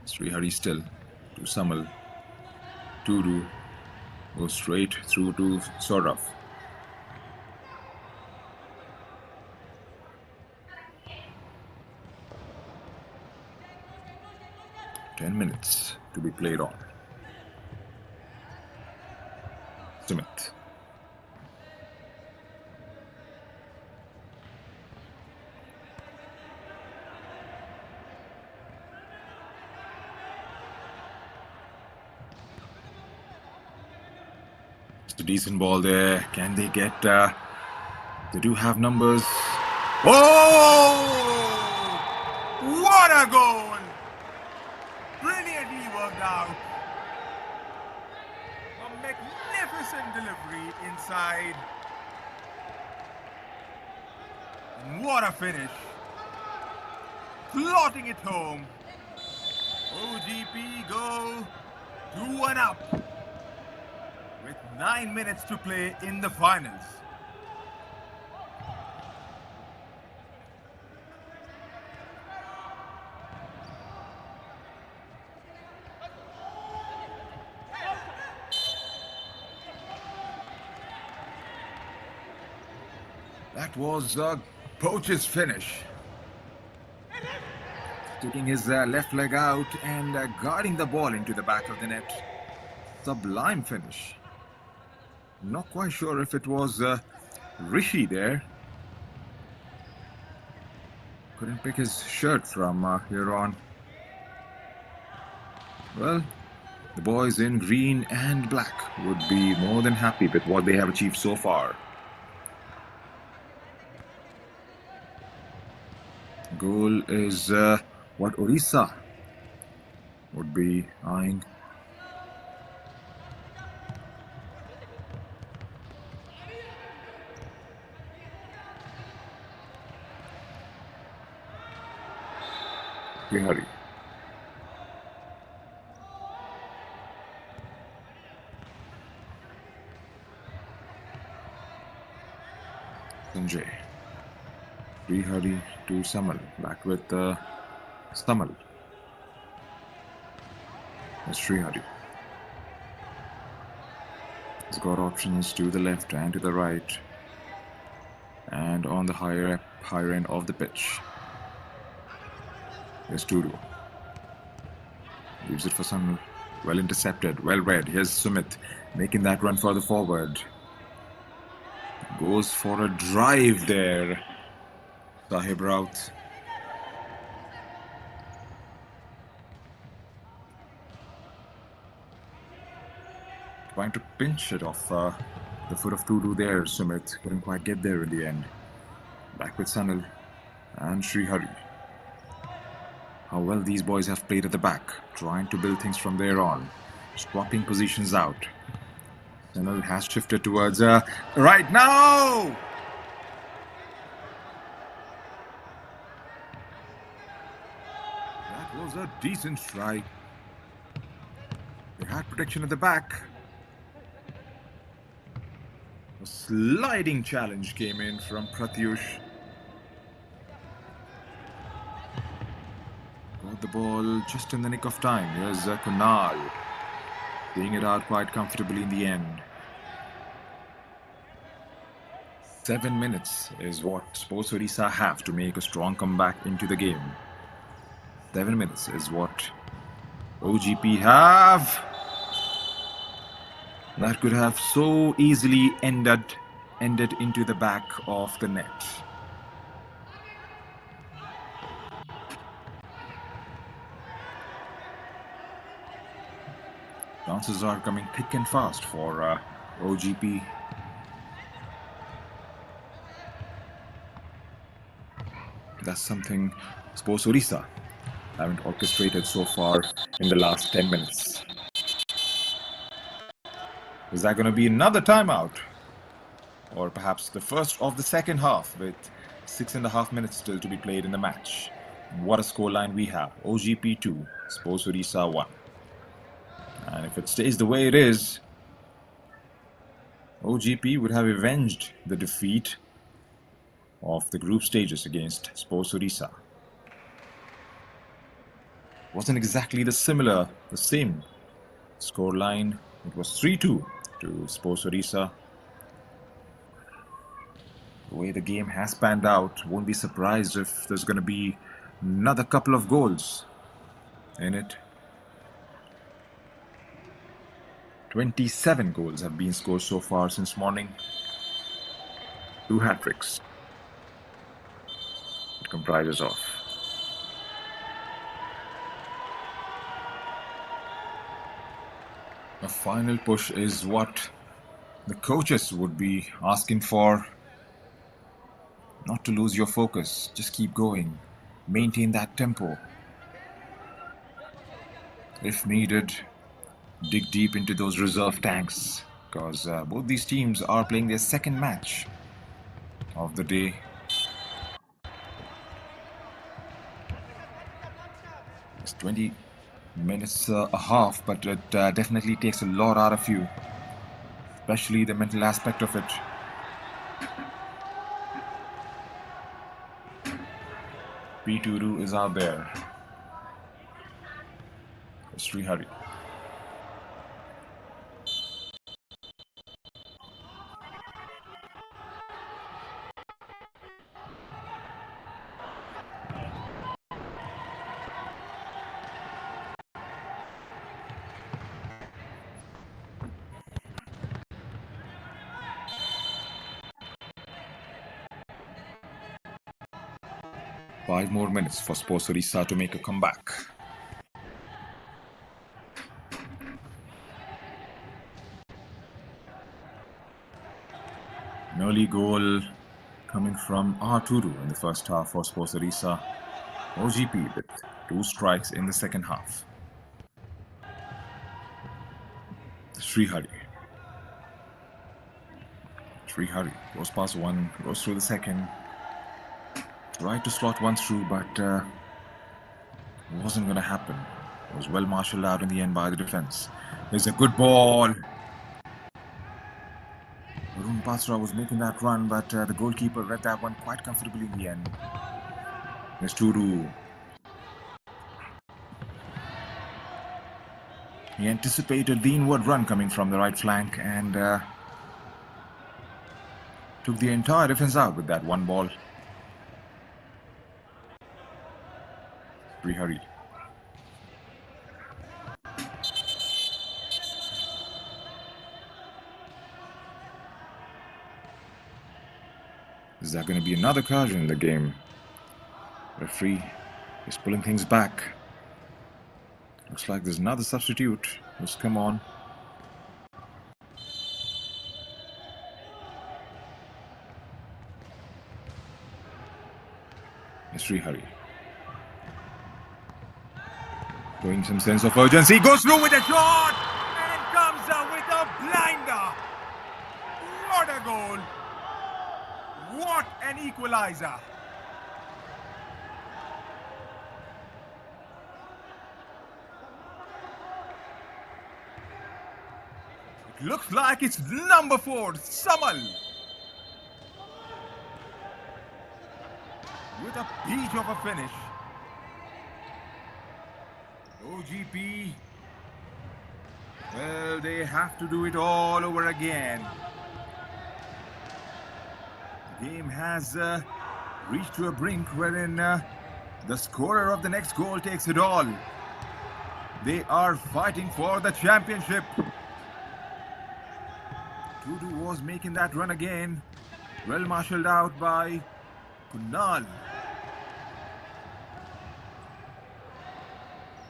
Srihari still to Samal. Tudu goes straight through to Saurav. Ten minutes to be played on. Sumit. It's a decent ball there. Can they get... they do have numbers. Oh! What a goal! Brilliantly worked out. A magnificent delivery inside. And what a finish. Plotting it home. OGP go 2-1 up. With 9 minutes to play in the finals. That was a poacher's finish. Sticking his left leg out and guarding the ball into the back of the net. Sublime finish. Not quite sure if it was Rishi there. Couldn't pick his shirt from here on. Well, the boys in green and black would be more than happy with what they have achieved so far. Goal is what Odisha would be eyeing. Srihari. Sanjay. Srihari to Samal. Back with Samal. That's Srihari. He's got options to the left and to the right. And on the higher end of the pitch. There's Tudu. Leaves it for Samal. Well intercepted, well read. Here's Sumit making that run further forward. Goes for a drive there. Sahib Raut. Trying to pinch it off the foot of Tudu there. Sumit couldn't quite get there in the end. Back with Sanal and Srihari. How well these boys have played at the back, trying to build things from there on, swapping positions out. Sanal has shifted towards right now. That was a decent strike. They had protection at the back. A sliding challenge came in from Pratyush. Got the ball just in the nick of time. Here's Kunal, playing it out quite comfortably in the end. 7 minutes is what Sports Odisha have to make a strong comeback into the game. 7 minutes is what OGP have. That could have so easily ended into the back of the net. Chances are coming thick and fast for OGP. That's something Sports Odisha haven't orchestrated so far in the last 10 minutes. Is that going to be another timeout? Or perhaps the first of the second half with 6.5 minutes still to be played in the match? What a scoreline we have. OGP 2, Sports Odisha 1. And if it stays the way it is, OGP would have avenged the defeat of the group stages against Sports Odisha. Wasn't exactly the same scoreline. It was 3-2 to Sports Odisha. The way the game has panned out, won't be surprised if there's going to be another couple of goals in it. 27 goals have been scored so far since morning. 2 hat-tricks. It comprises of. A final push is what the coaches would be asking for. Not to lose your focus, just keep going. Maintain that tempo. If needed, dig deep into those reserve tanks, because both these teams are playing their second match of the day. It's 20 minutes a half, but it definitely takes a lot out of you, especially the mental aspect of it. P2 is out there. Srihari. Five more minutes for Sports Odisha to make a comeback. An early goal coming from Arturu in the first half for Sports Odisha. OGP with 2 strikes in the second half. Srihari. Srihari goes past one, goes through the second. Tried to slot one through, but wasn't going to happen. It was well marshaled out in the end by the defense. There's a good ball. Arun Pasra was making that run, but the goalkeeper read that one quite comfortably in the end. There's Tudu. He anticipated the inward run coming from the right flank and took the entire defense out with that one ball. Hurry. Is there going to be another card in the game? Referee is pulling things back. Looks like there's another substitute who's come on. It's Hurry. Showing some sense of urgency. Goes through with a shot! And comes out with a blinder! What a goal! What an equalizer! It looks like it's number 4, Samal. With a peach of a finish. OGP. Well, they have to do it all over again. The game has reached to a brink wherein the scorer of the next goal takes it all. They are fighting for the championship. Tudu was making that run again. Well marshaled out by Kunal.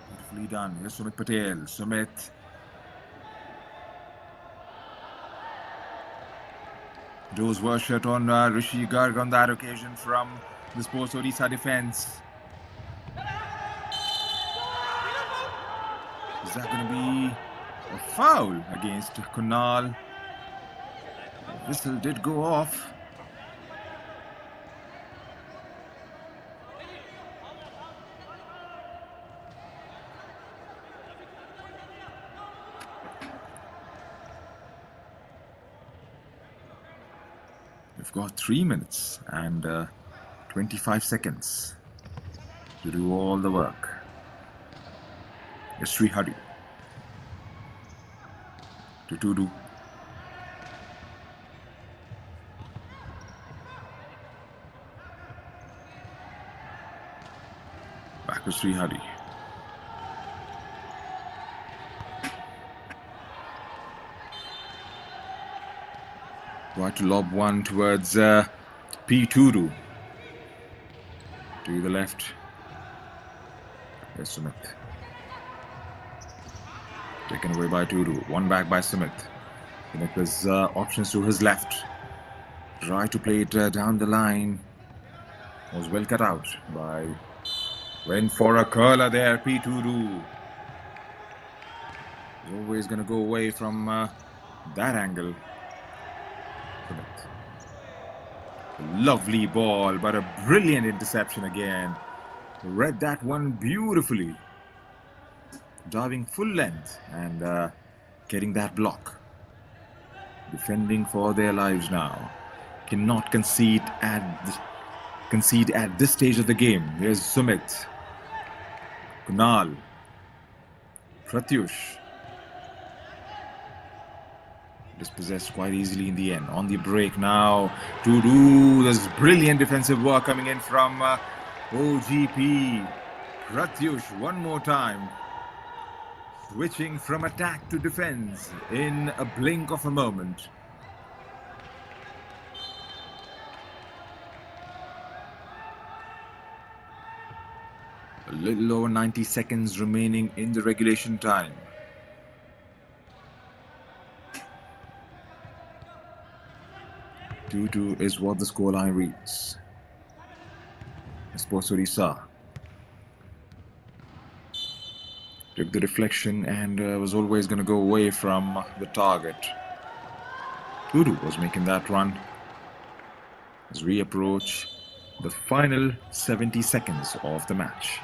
Beautifully done. Here's Sumit Patel. Sumit. Those were shot on Rishi Garg on that occasion from the Sports Odisha defense. Is that going to be a foul against Kunal? The whistle did go off. We've got 3 minutes and 25 seconds to do all the work. It's Srihari to Tudu. Back to Srihari. Right to lob one towards P. Tudu. To the left. There's Sumit. Taken away by Tudu. One back by Sumit. Sumit has options to his left. Try to play it down the line. Was well cut out by... Went for a curler there, P. Tudu. He's always going to go away from that angle. Lovely ball, but a brilliant interception again. Read that one beautifully. Diving full length and getting that block. Defending for their lives now. Cannot concede at this stage of the game. Here's Sumit. Kunal. Pratyush. Dispossessed quite easily in the end. On the break now. Tudu. There's brilliant defensive work coming in from OGP. Pratyush one more time. Switching from attack to defense in a blink of a moment. A little over 90 seconds remaining in the regulation time. Tudu is what the scoreline reads. Sports Odisha took the deflection and was always going to go away from the target. Tudu was making that run as we approach the final 70 seconds of the match.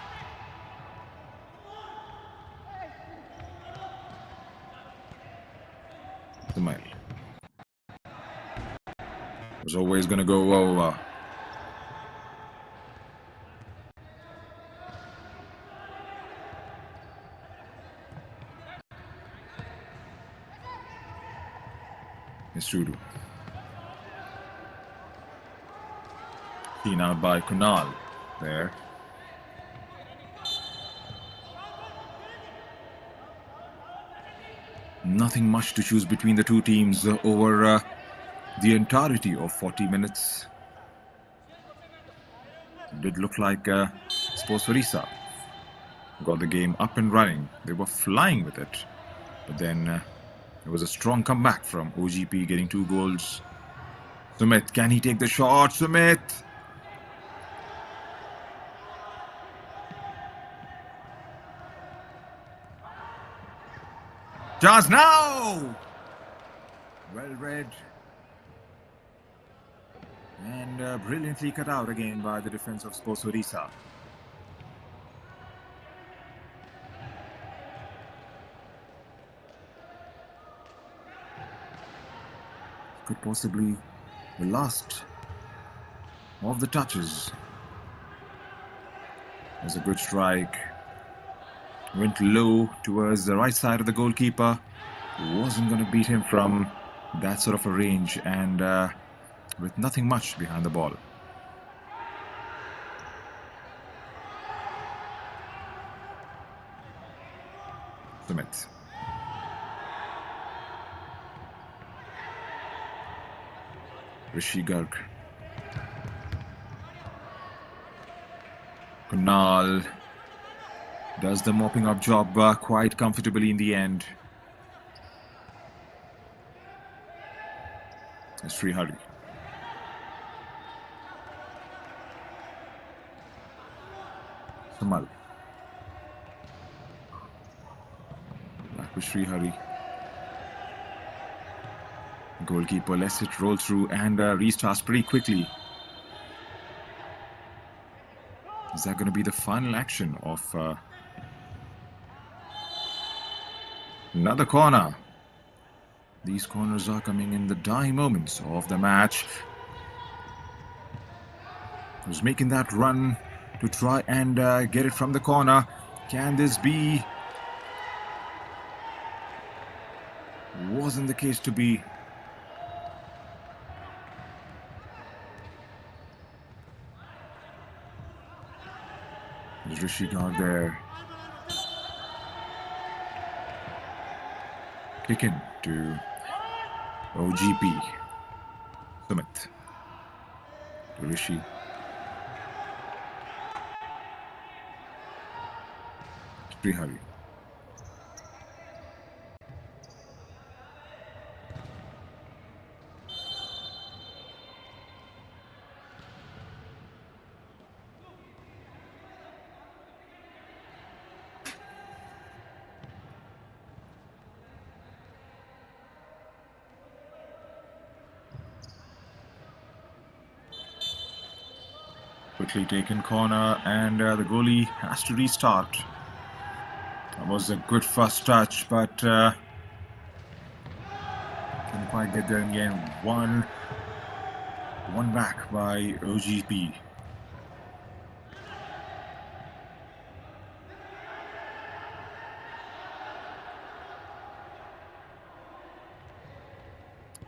Sumail was always going to go over. Misudu. Seen out by Kunal there. Nothing much to choose between the two teams over the entirety of 40 minutes. It did look like Sports Orissa got the game up and running. They were flying with it. But then it was a strong comeback from OGP, getting 2 goals. Sumit, can he take the shot? Sumit! Chance now! Well read. And brilliantly cut out again by the defense of Sports Orissa. Could possibly the last of the touches. It was a good strike. Went low towards the right side of the goalkeeper. Wasn't going to beat him from that sort of a range, and with nothing much behind the ball. Sumit. Rishi Garg. Kunal does the mopping up job quite comfortably in the end. It's Srihari. Samal. Back with Srihari. Goalkeeper lets it roll through and restarts pretty quickly. Is that going to be the final action of another corner? These corners are coming in the dying moments of the match. Who's making that run to try and get it from the corner? Can this be? Wasn't the case to be. There's Rishi Garg there. Kick in to OGP. Sumit. To Rishi. Srihari. Quickly taken corner, and the goalie has to restart. That was a good first touch, but couldn't quite get there again. One back by OGP.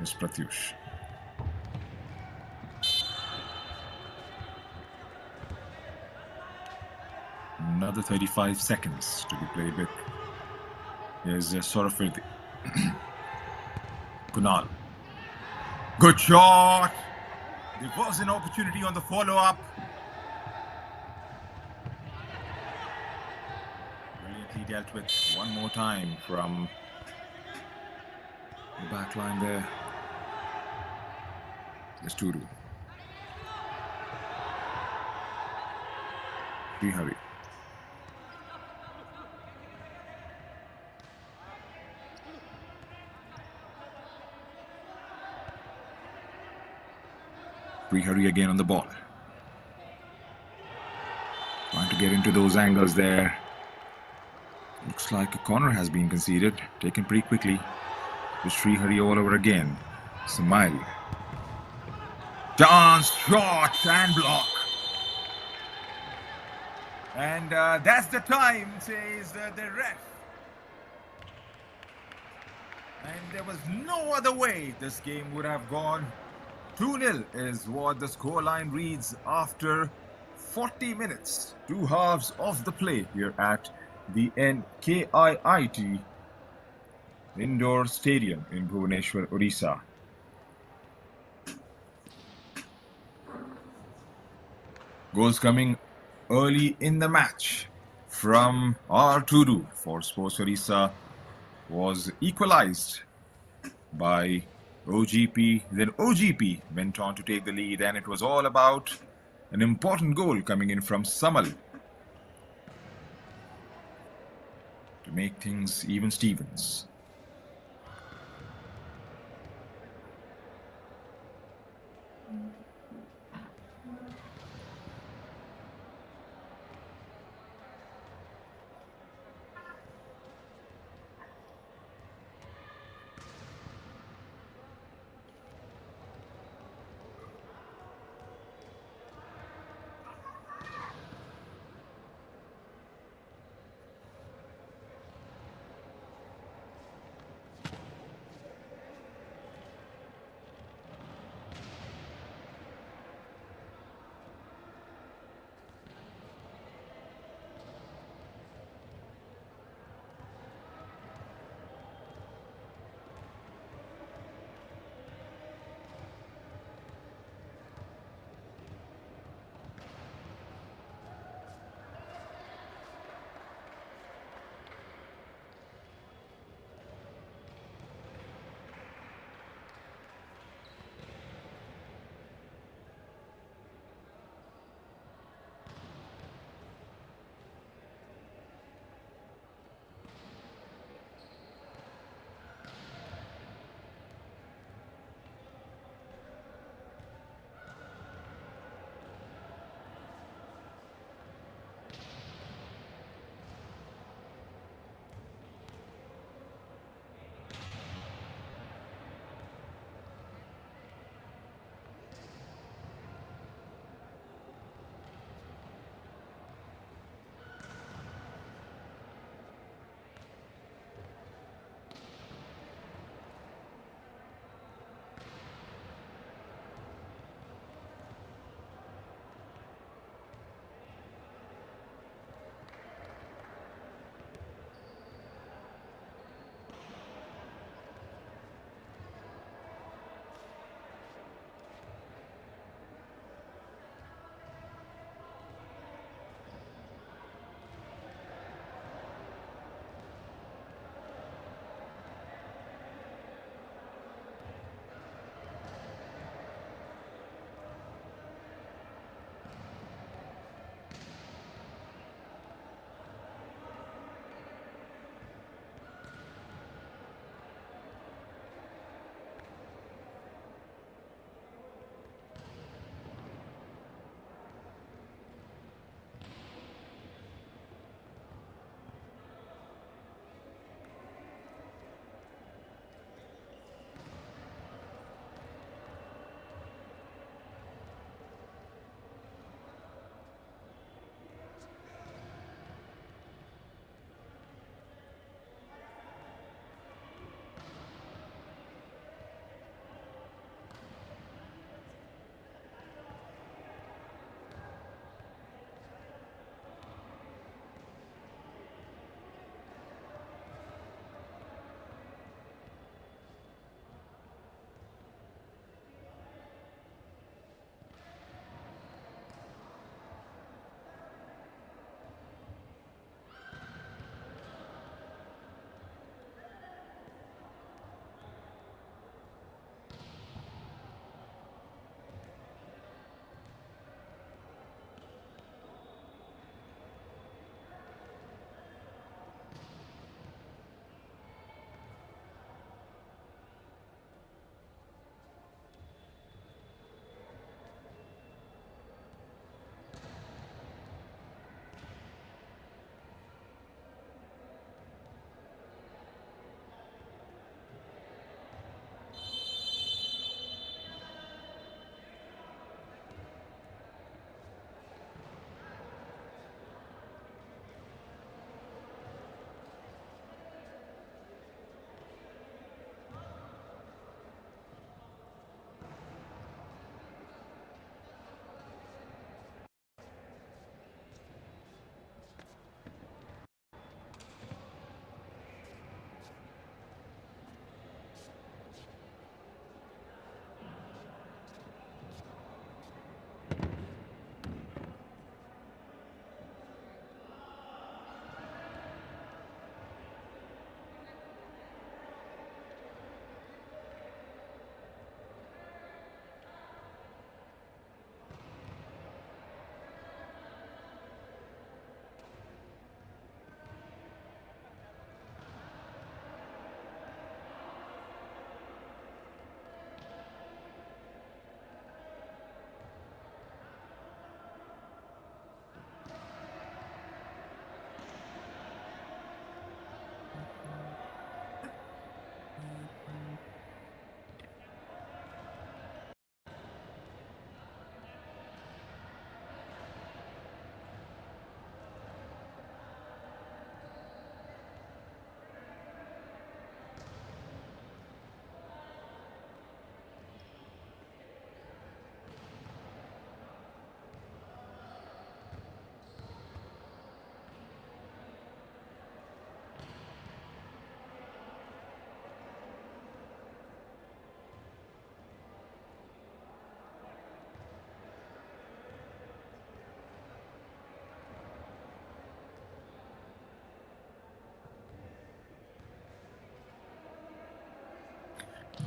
It's Pratyush. Another 35 seconds to be played with. Here's sort of with Kunal. Good shot! There was an opportunity on the follow-up. Brilliantly dealt with one more time from the back line there. There's Turu. Srihari. Srihari again on the ball. Trying to get into those angles there. Looks like a corner has been conceded, taken pretty quickly. with Srihari all over again. Smile. Chance, shot, and block. And that's the time, says the ref. And there was no other way this game would have gone. 2-0 is what the scoreline reads after 40 minutes, two halves of the play here at the NKIIT Indoor Stadium in Bhubaneswar, Odisha. Goals coming early in the match from R2 for Sports Odisha was equalized by OGP. Then OGP went on to take the lead, and it was all about an important goal coming in from Samal to make things even Stevens.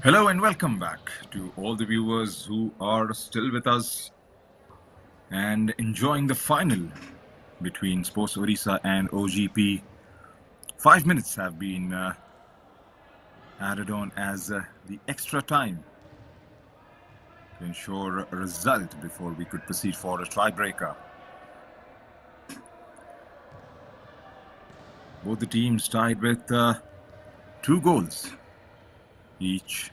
Hello and welcome back to all the viewers who are still with us and enjoying the final between Sports Orissa and OGP. 5 minutes have been added on as the extra time to ensure a result before we could proceed for a tiebreaker. Both the teams tied with 2 goals each.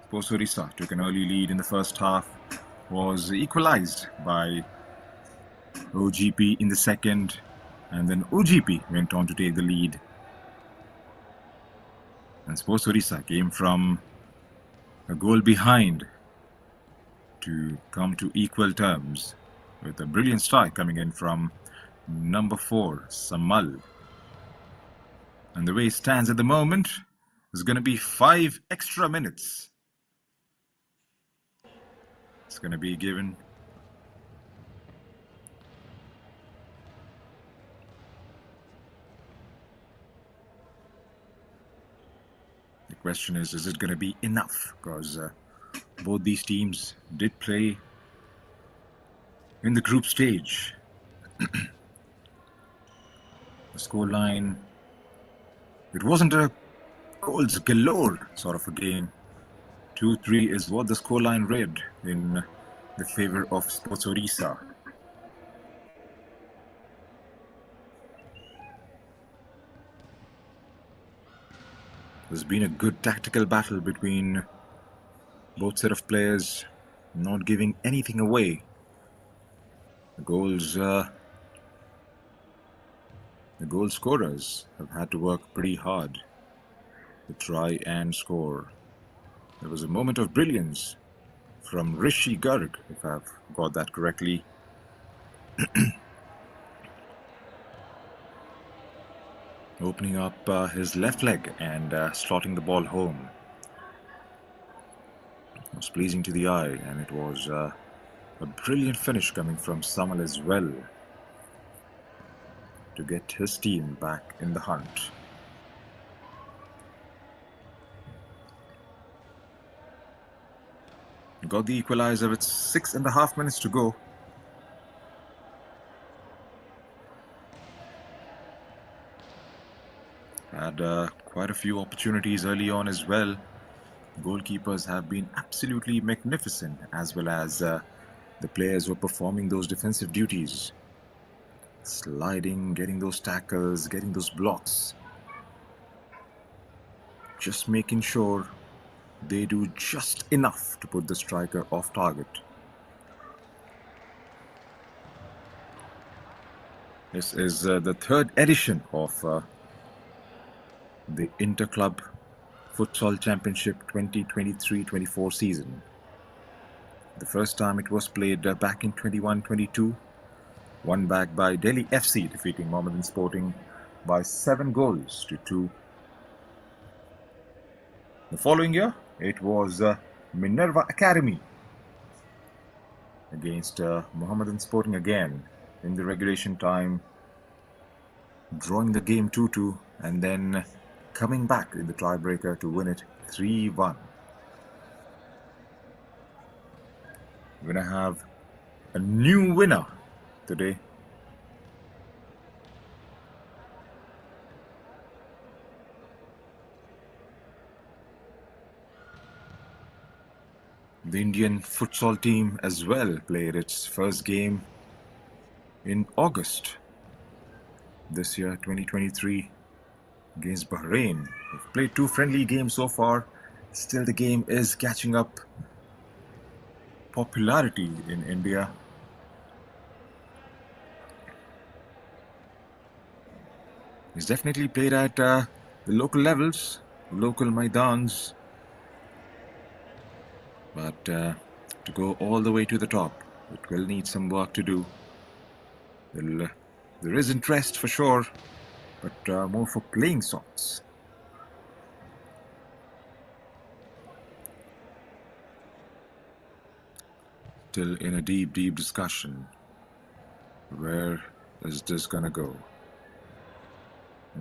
Sports Orissa took an early lead in the first half, was equalized by OGP in the second, and then OGP went on to take the lead. And Sports Orissa came from a goal behind to come to equal terms with a brilliant strike coming in from number 4, Samal. And the way it stands at the moment is going to be 5 extra minutes. It's going to be given. The question is it going to be enough? Because both these teams did play in the group stage. The scoreline, it wasn't a goals galore sort of a game. 2-3 is what the scoreline read in the favor of Sports Orissa. There's been a good tactical battle between both set of players, not giving anything away. The goal scorers have had to work pretty hard to try and score. There was a moment of brilliance from Rishi Garg, if I've got that correctly. Opening up his left leg and slotting the ball home. It was pleasing to the eye, and it was a brilliant finish coming from Samal as well to get his team back in the hunt. Got the equalizer with 6.5 minutes to go. Had quite a few opportunities early on as well. Goalkeepers have been absolutely magnificent, as well as the players who are performing those defensive duties. Sliding, getting those tackles, getting those blocks. Just making sure they do just enough to put the striker off target. This is the third edition of the Interclub Futsal Championship 2023-24 season. The first time it was played back in 21-22, won back by Delhi FC, defeating Mohammedan Sporting by 7 goals to 2. The following year, it was Minerva Academy against Mohammedan Sporting again in the regulation time, drawing the game 2-2 and then coming back in the tiebreaker to win it 3-1. We're going to have a new winner today. The Indian futsal team as well played its first game in August this year, 2023, against Bahrain. They've played 2 friendly games so far. Still, the game is catching up popularity in India. It's definitely played at the local levels, local Maidans. But to go all the way to the top, it will need some work to do. There is interest for sure, but more for playing sorts. Still in a deep discussion. Where is this gonna go?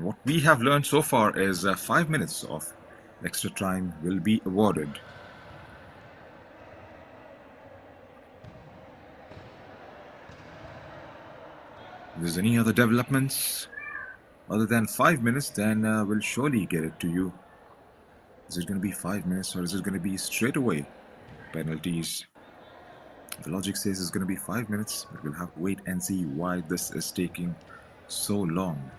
What we have learned so far is 5 minutes of extra time will be awarded. If there's any other developments other than 5 minutes, then we'll surely get it to you. Is it going to be 5 minutes or is it going to be straight away penalties? The logic says it's going to be 5 minutes, but we'll have to wait and see why this is taking so long.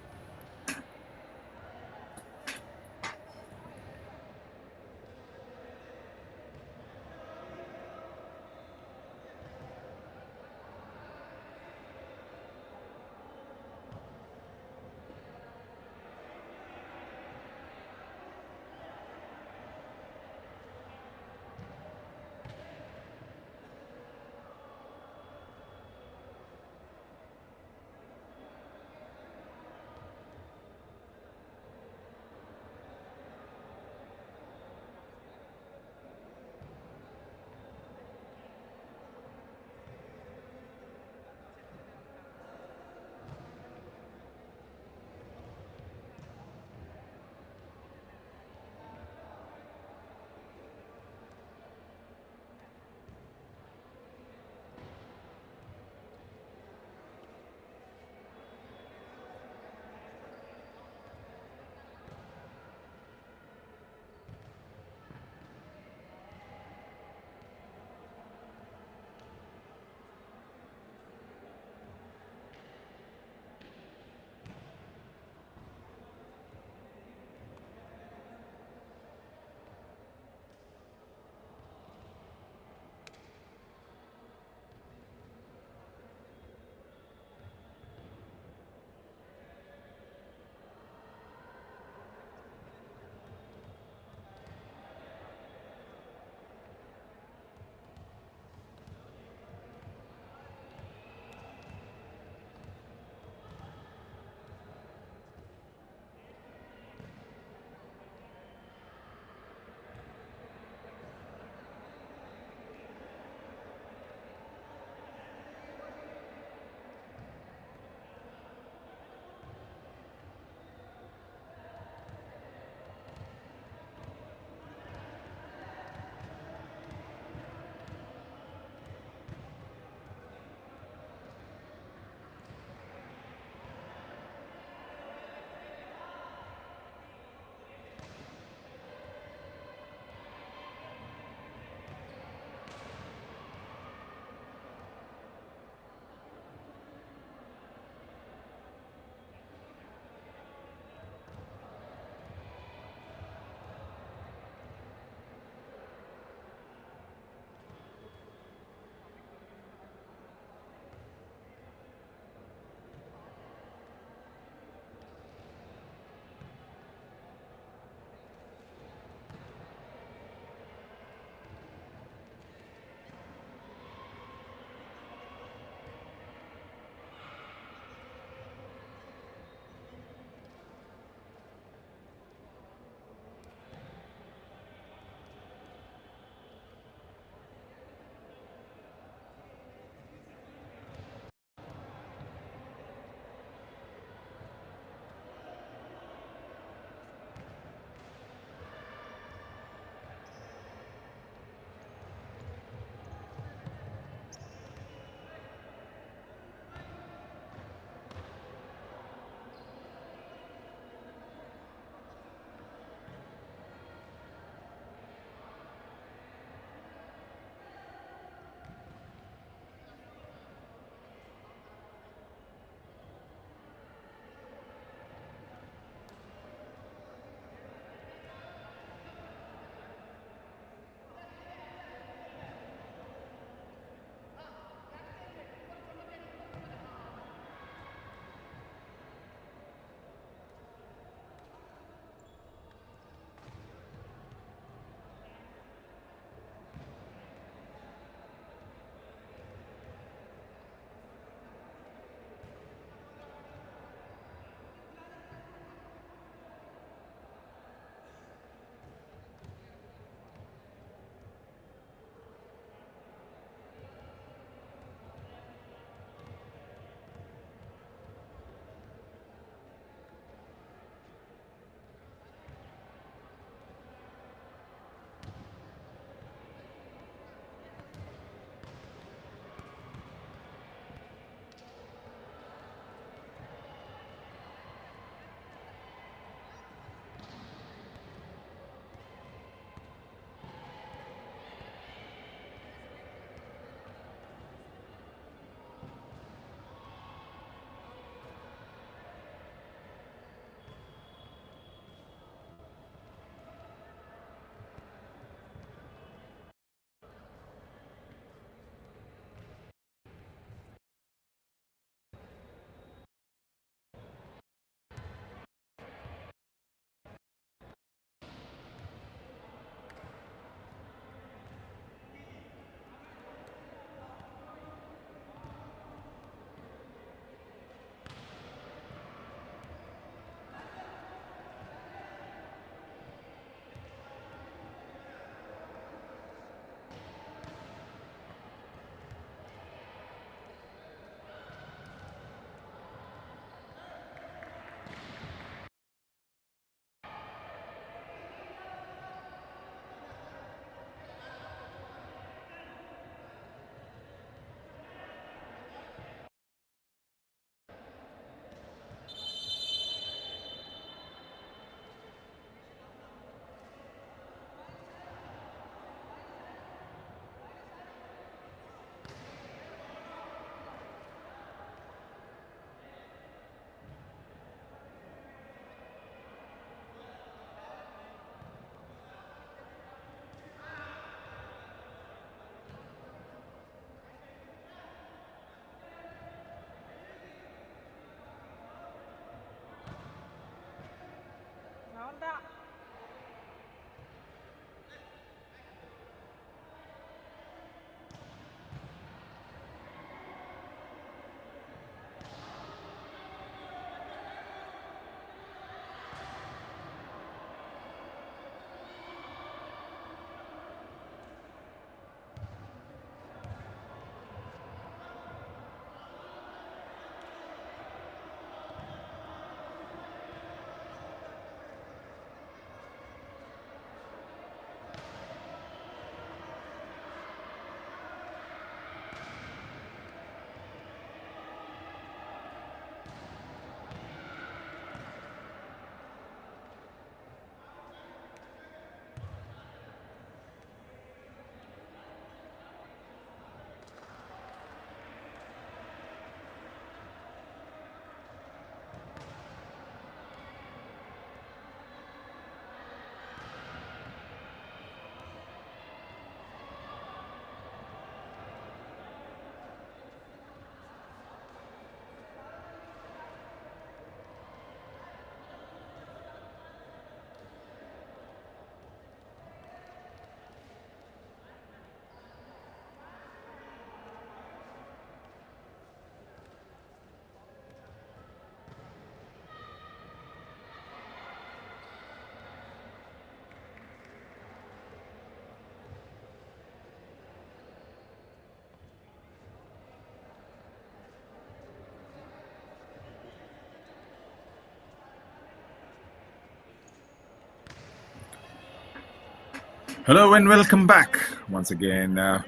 Hello and welcome back once again.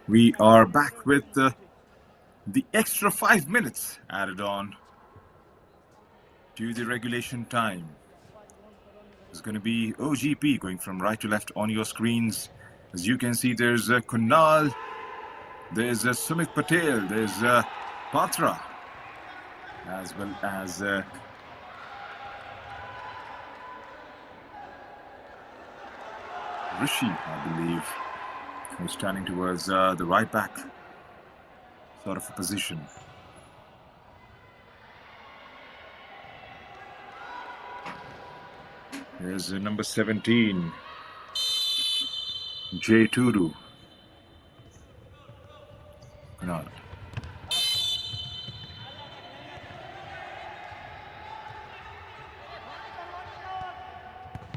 We are back with the extra 5 minutes added on to the regulation time. It's going to be OGP going from right to left on your screens. As you can see, there's Kunal, there's Sumit Patel, there's Patra, as well as Rishi, I believe, who's standing towards the right back sort of a position. Here's number 17, J. Tudu. Kunal.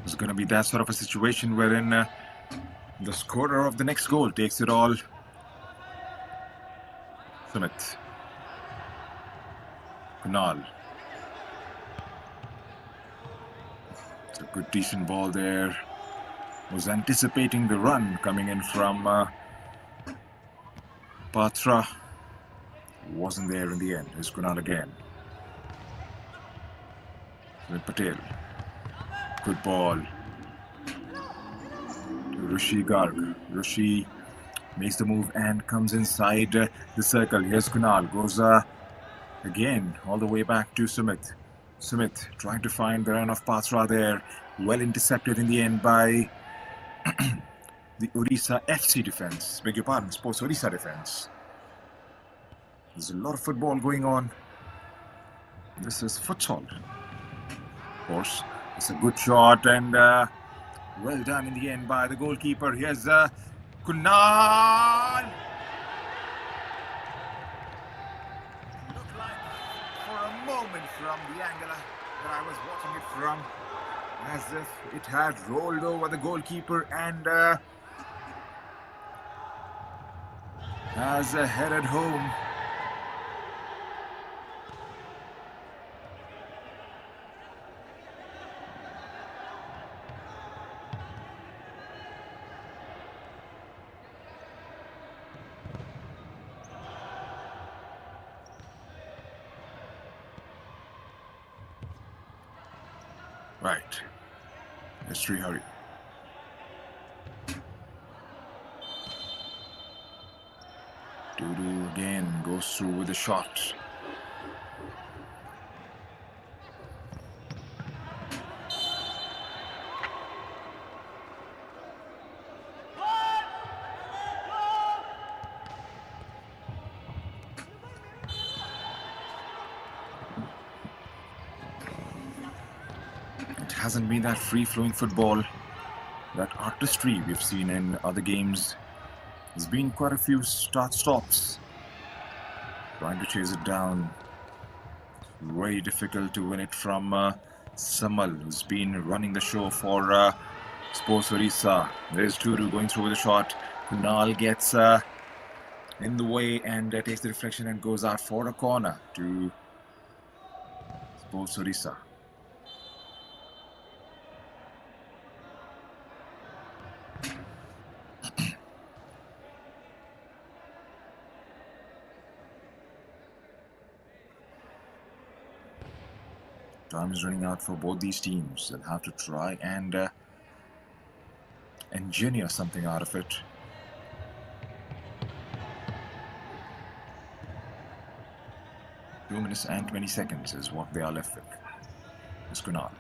It's going to be that sort of a situation wherein the scorer of the next goal takes it all. Sumit. Kunal. It's a good, decent ball there. Was anticipating the run coming in from Patra. Wasn't there in the end. Here's Kunal again. Sumit Patel. Good ball. To Rishi Garg. Rishi makes the move and comes inside the circle. Here's Kunal. Goes again all the way back to Sumit. Sumit trying to find the run of Patra there. Well intercepted in the end by the Odisha FC defense. Beg your pardon, Sports Odisha defense. There's a lot of football going on. This is futsal. Of course, it's a good shot and well done in the end by the goalkeeper. Here's Kunal. Looked like for a moment from the angle that I was watching it from, as if it had rolled over the goalkeeper and has headed home. Right. Let's hurry. Dudu again goes through with a shot. It hasn't been that free-flowing football, that artistry we've seen in other games. There's been quite a few start-stops. Trying to chase it down. Very difficult to win it from Samal, who's been running the show for Sports Orissa. There's Turu going through with a shot. Kunal gets in the way and takes the deflection and goes out for a corner to Sports Orissa. Time is running out for both these teams. They'll have to try and engineer something out of it. Two minutes and 20 seconds is what they are left with. It's Kunal.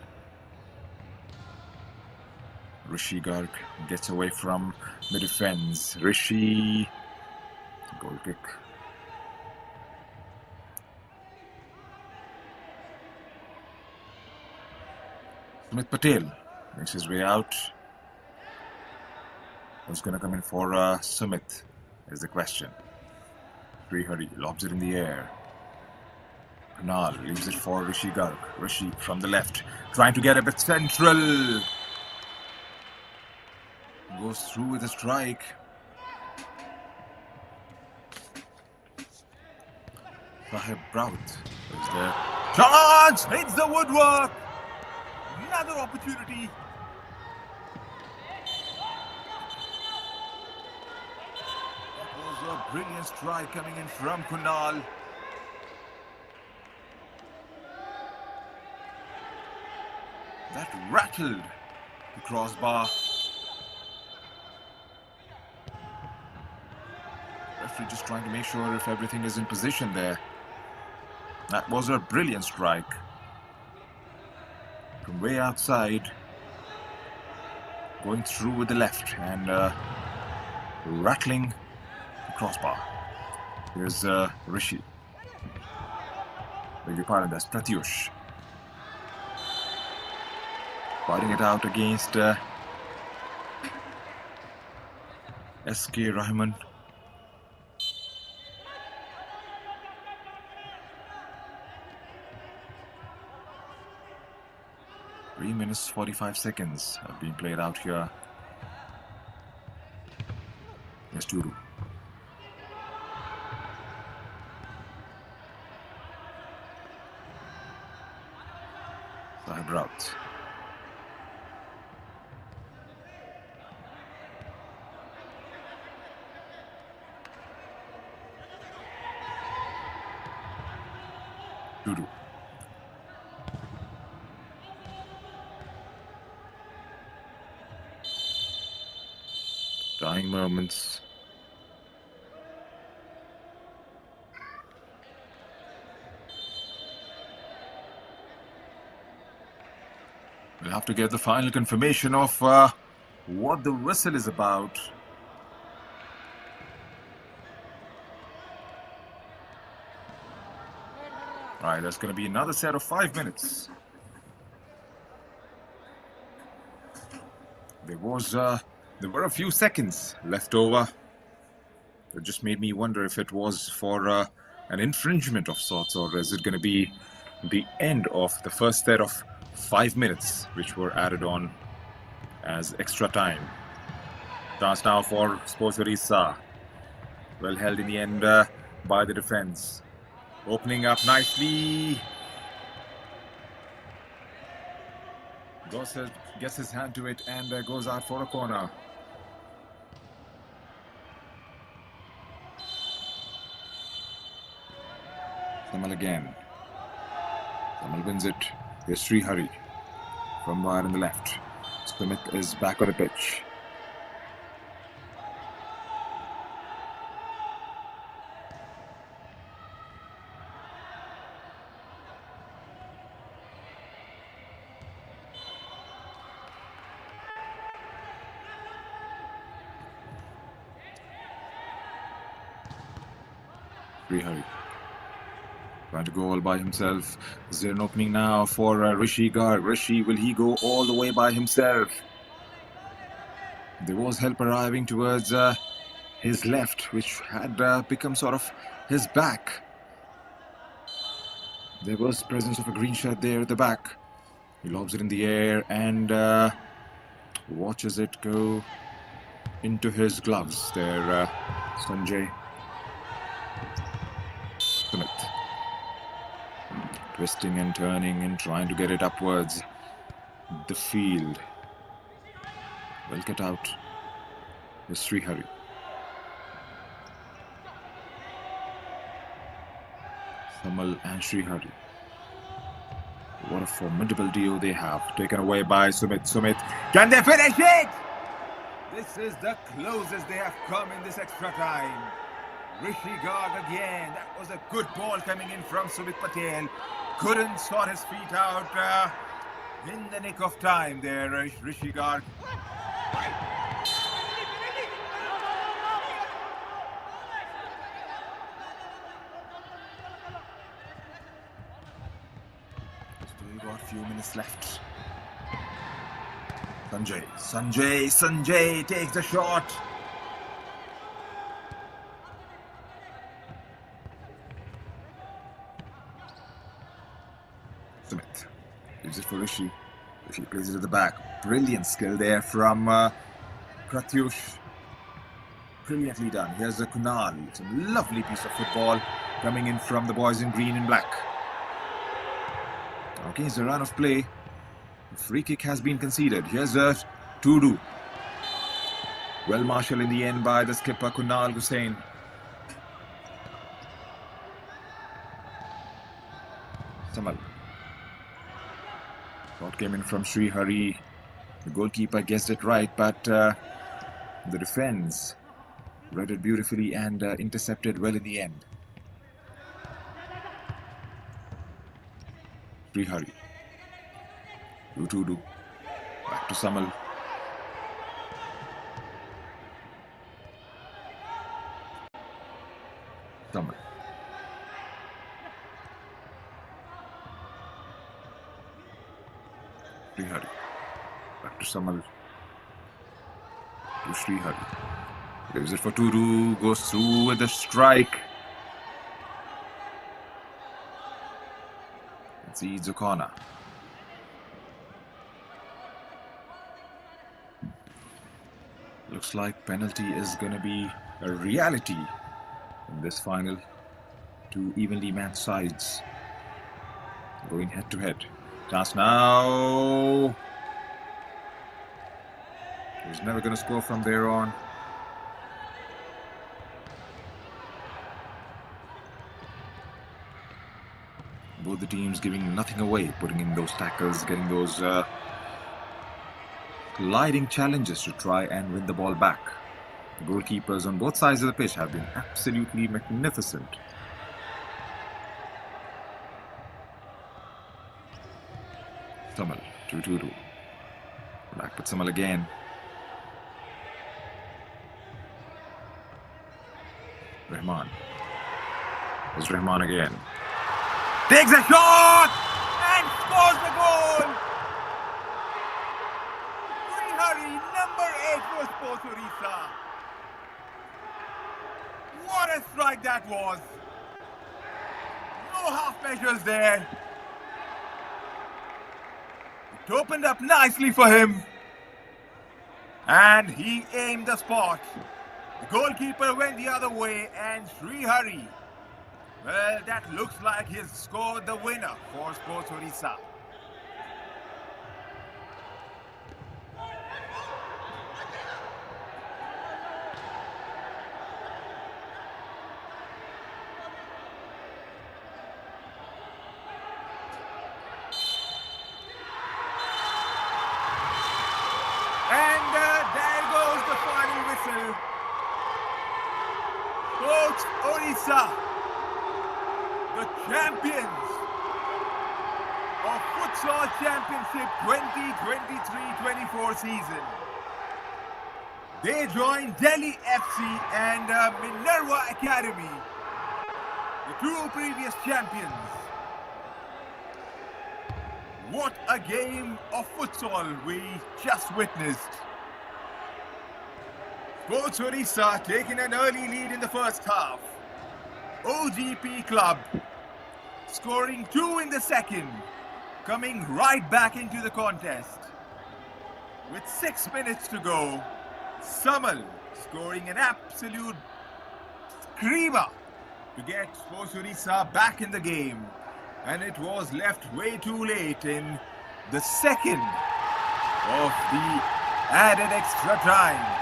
Rishi Garg gets away from the defense. Rishi, goal kick. Sumit Patel makes his way out. Who's going to come in for Sumit is the question. Srihari lobs it in the air. Kunal leaves it for Rishi Garg. Rishi from the left, trying to get a bit central. Goes through with a strike. Sahib Brout is there. Chance! Hits the woodwork! Another opportunity. That was a brilliant strike coming in from Kunal. That rattled the crossbar. Referee just trying to make sure if everything is in position there. That was a brilliant strike. From way outside, going through with the left and rattling the crossbar. Here's Rishi. Beg your pardon, that's Pratyush. Fighting it out against S.K. Rahman. Three minutes 45 seconds have been played out here. Yes, Turu. Sahib Raut. Turu. Dying moments. We'll have to get the final confirmation of what the whistle is about. Right, that's going to be another set of 5 minutes. There were a few seconds left over. It just made me wonder if it was for an infringement of sorts, or is it going to be the end of the first set of 5 minutes, which were added on as extra time. Chance now for Sports Orissa. Well held in the end by the defense. Opening up nicely. Gets his hand to it and goes out for a corner. Samal again. Samal wins it. Here's Srihari from wide on the left. Sumit is back on the pitch. Srihari. Trying to go all by himself. Is there an opening now for Rishi Garg? Rishi, will he go all the way by himself? There was help arriving towards his left, which had become sort of his back. There was presence of a green shirt there at the back. He lobs it in the air and watches it go into his gloves there, Sanjay Smith. Twisting and turning and trying to get it upwards the field. Well cut out is Srihari. Samal and Srihari. What a formidable duo they have. Taken away by Sumit. Sumit, can they finish it? This is the closest they have come in this extra time. Rishi Garg again. That was a good ball coming in from Sumit Patel. Couldn't sort his feet out in the nick of time there, Rishi Garg. Still got a few minutes left. Sanjay takes the shot. Smith gives it for Rishi. Rishi plays it at the back. Brilliant skill there from Pratyush. Brilliantly done. Here's a Kunal. It's a lovely piece of football coming in from the boys in green and black. Okay, it's a run of play. The free kick has been conceded. Here's a to-do. Well marshalled in the end by the skipper Kunal Hussain. Samal. Shot came in from Srihari. The goalkeeper guessed it right, but the defense read it beautifully and intercepted well in the end. Srihari. Do. Back to Samal. Samal. Srihari. Back to Samal. To Srihari. Gives it for Tudu. Goes through with the strike. Concedes a corner. Looks like penalty is going to be a reality in this final. Two evenly matched sides going head to head. Chance now. He's never going to score from there on. Both the teams giving nothing away, putting in those tackles, getting those gliding challenges to try and win the ball back. The goalkeepers on both sides of the pitch have been absolutely magnificent. Samal, 2-2. Back with Samal again. Rahman. There's Rahman again. Takes a shot and scores the goal! Number 8 for Sports Orissa. What a strike that was. No half measures there. It opened up nicely for him. And he aimed the spot. The goalkeeper went the other way and Srihari. Well, that looks like he's scored the winner for Sports Orissa. Sports Orissa, the champions of Futsal Championship 2023-24 season. They joined Delhi FC and Minerva Academy the two previous champions. What a game of futsal we just witnessed. Sports Orissa taking an early lead in the first half. OGP Club scoring 2 in the second, coming right back into the contest. With 6 minutes to go, Samal scoring an absolute screamer to get Sports Orissa back in the game. And it was left way too late in the second of the added extra time.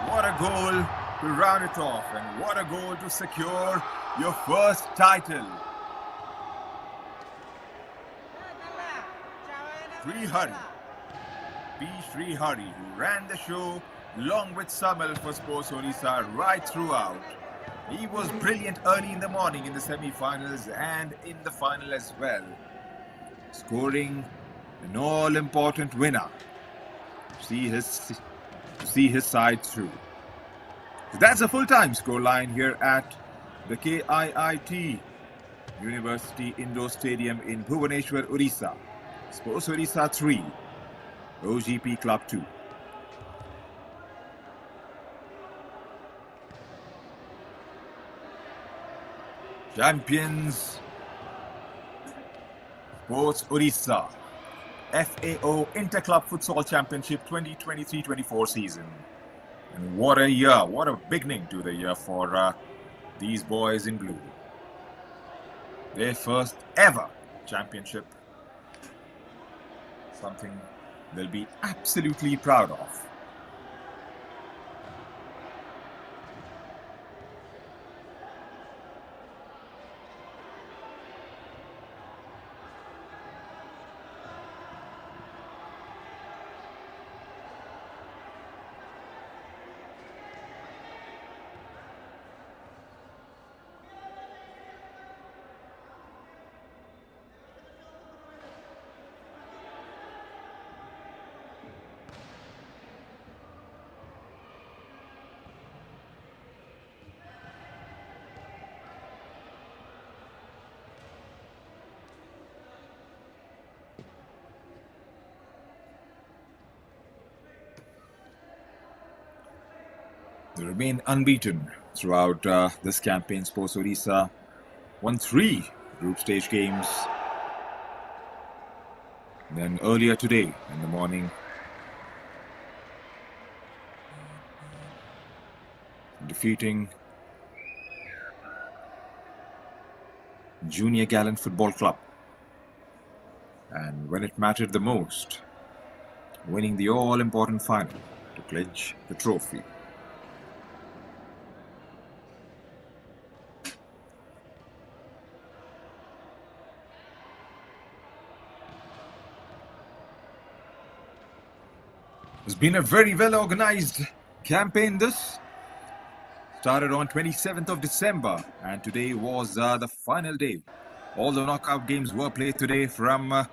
What a goal to round it off, and what a goal to secure your first title. Sri Hari, who ran the show along with Samal for Sports Orissa right throughout. He was brilliant early in the morning in the semi-finals and in the final as well, scoring an all-important winner to see his side through. So that's a full-time scoreline here at the KIIT University Indoor Stadium in Bhubaneswar, Orissa. Sports Orissa 3, OGP Club 2. Champions Sports Orissa FAO Interclub Futsal Championship 2023-24 season. And what a year, what a beginning to the year for these boys in blue. Their first ever championship. Something they'll be absolutely proud of. They remain unbeaten throughout this campaign. Sports Orissa won 3 group stage games. Then earlier today in the morning, defeating Junior Gallant Football Club. And when it mattered the most, winning the all-important final to clinch the trophy. It's been a very well organized campaign this. Started on 27th of December and today was the final day. All the knockout games were played today from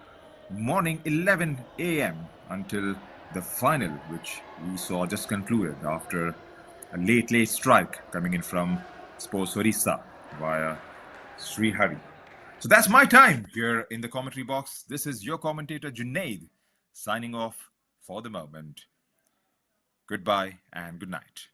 morning 11 a.m. until the final, which we saw just concluded after a late strike coming in from Sports Orissa via Sri Hari. So that's my time here in the commentary box. This is your commentator Junaid signing off for the moment. Goodbye and good night.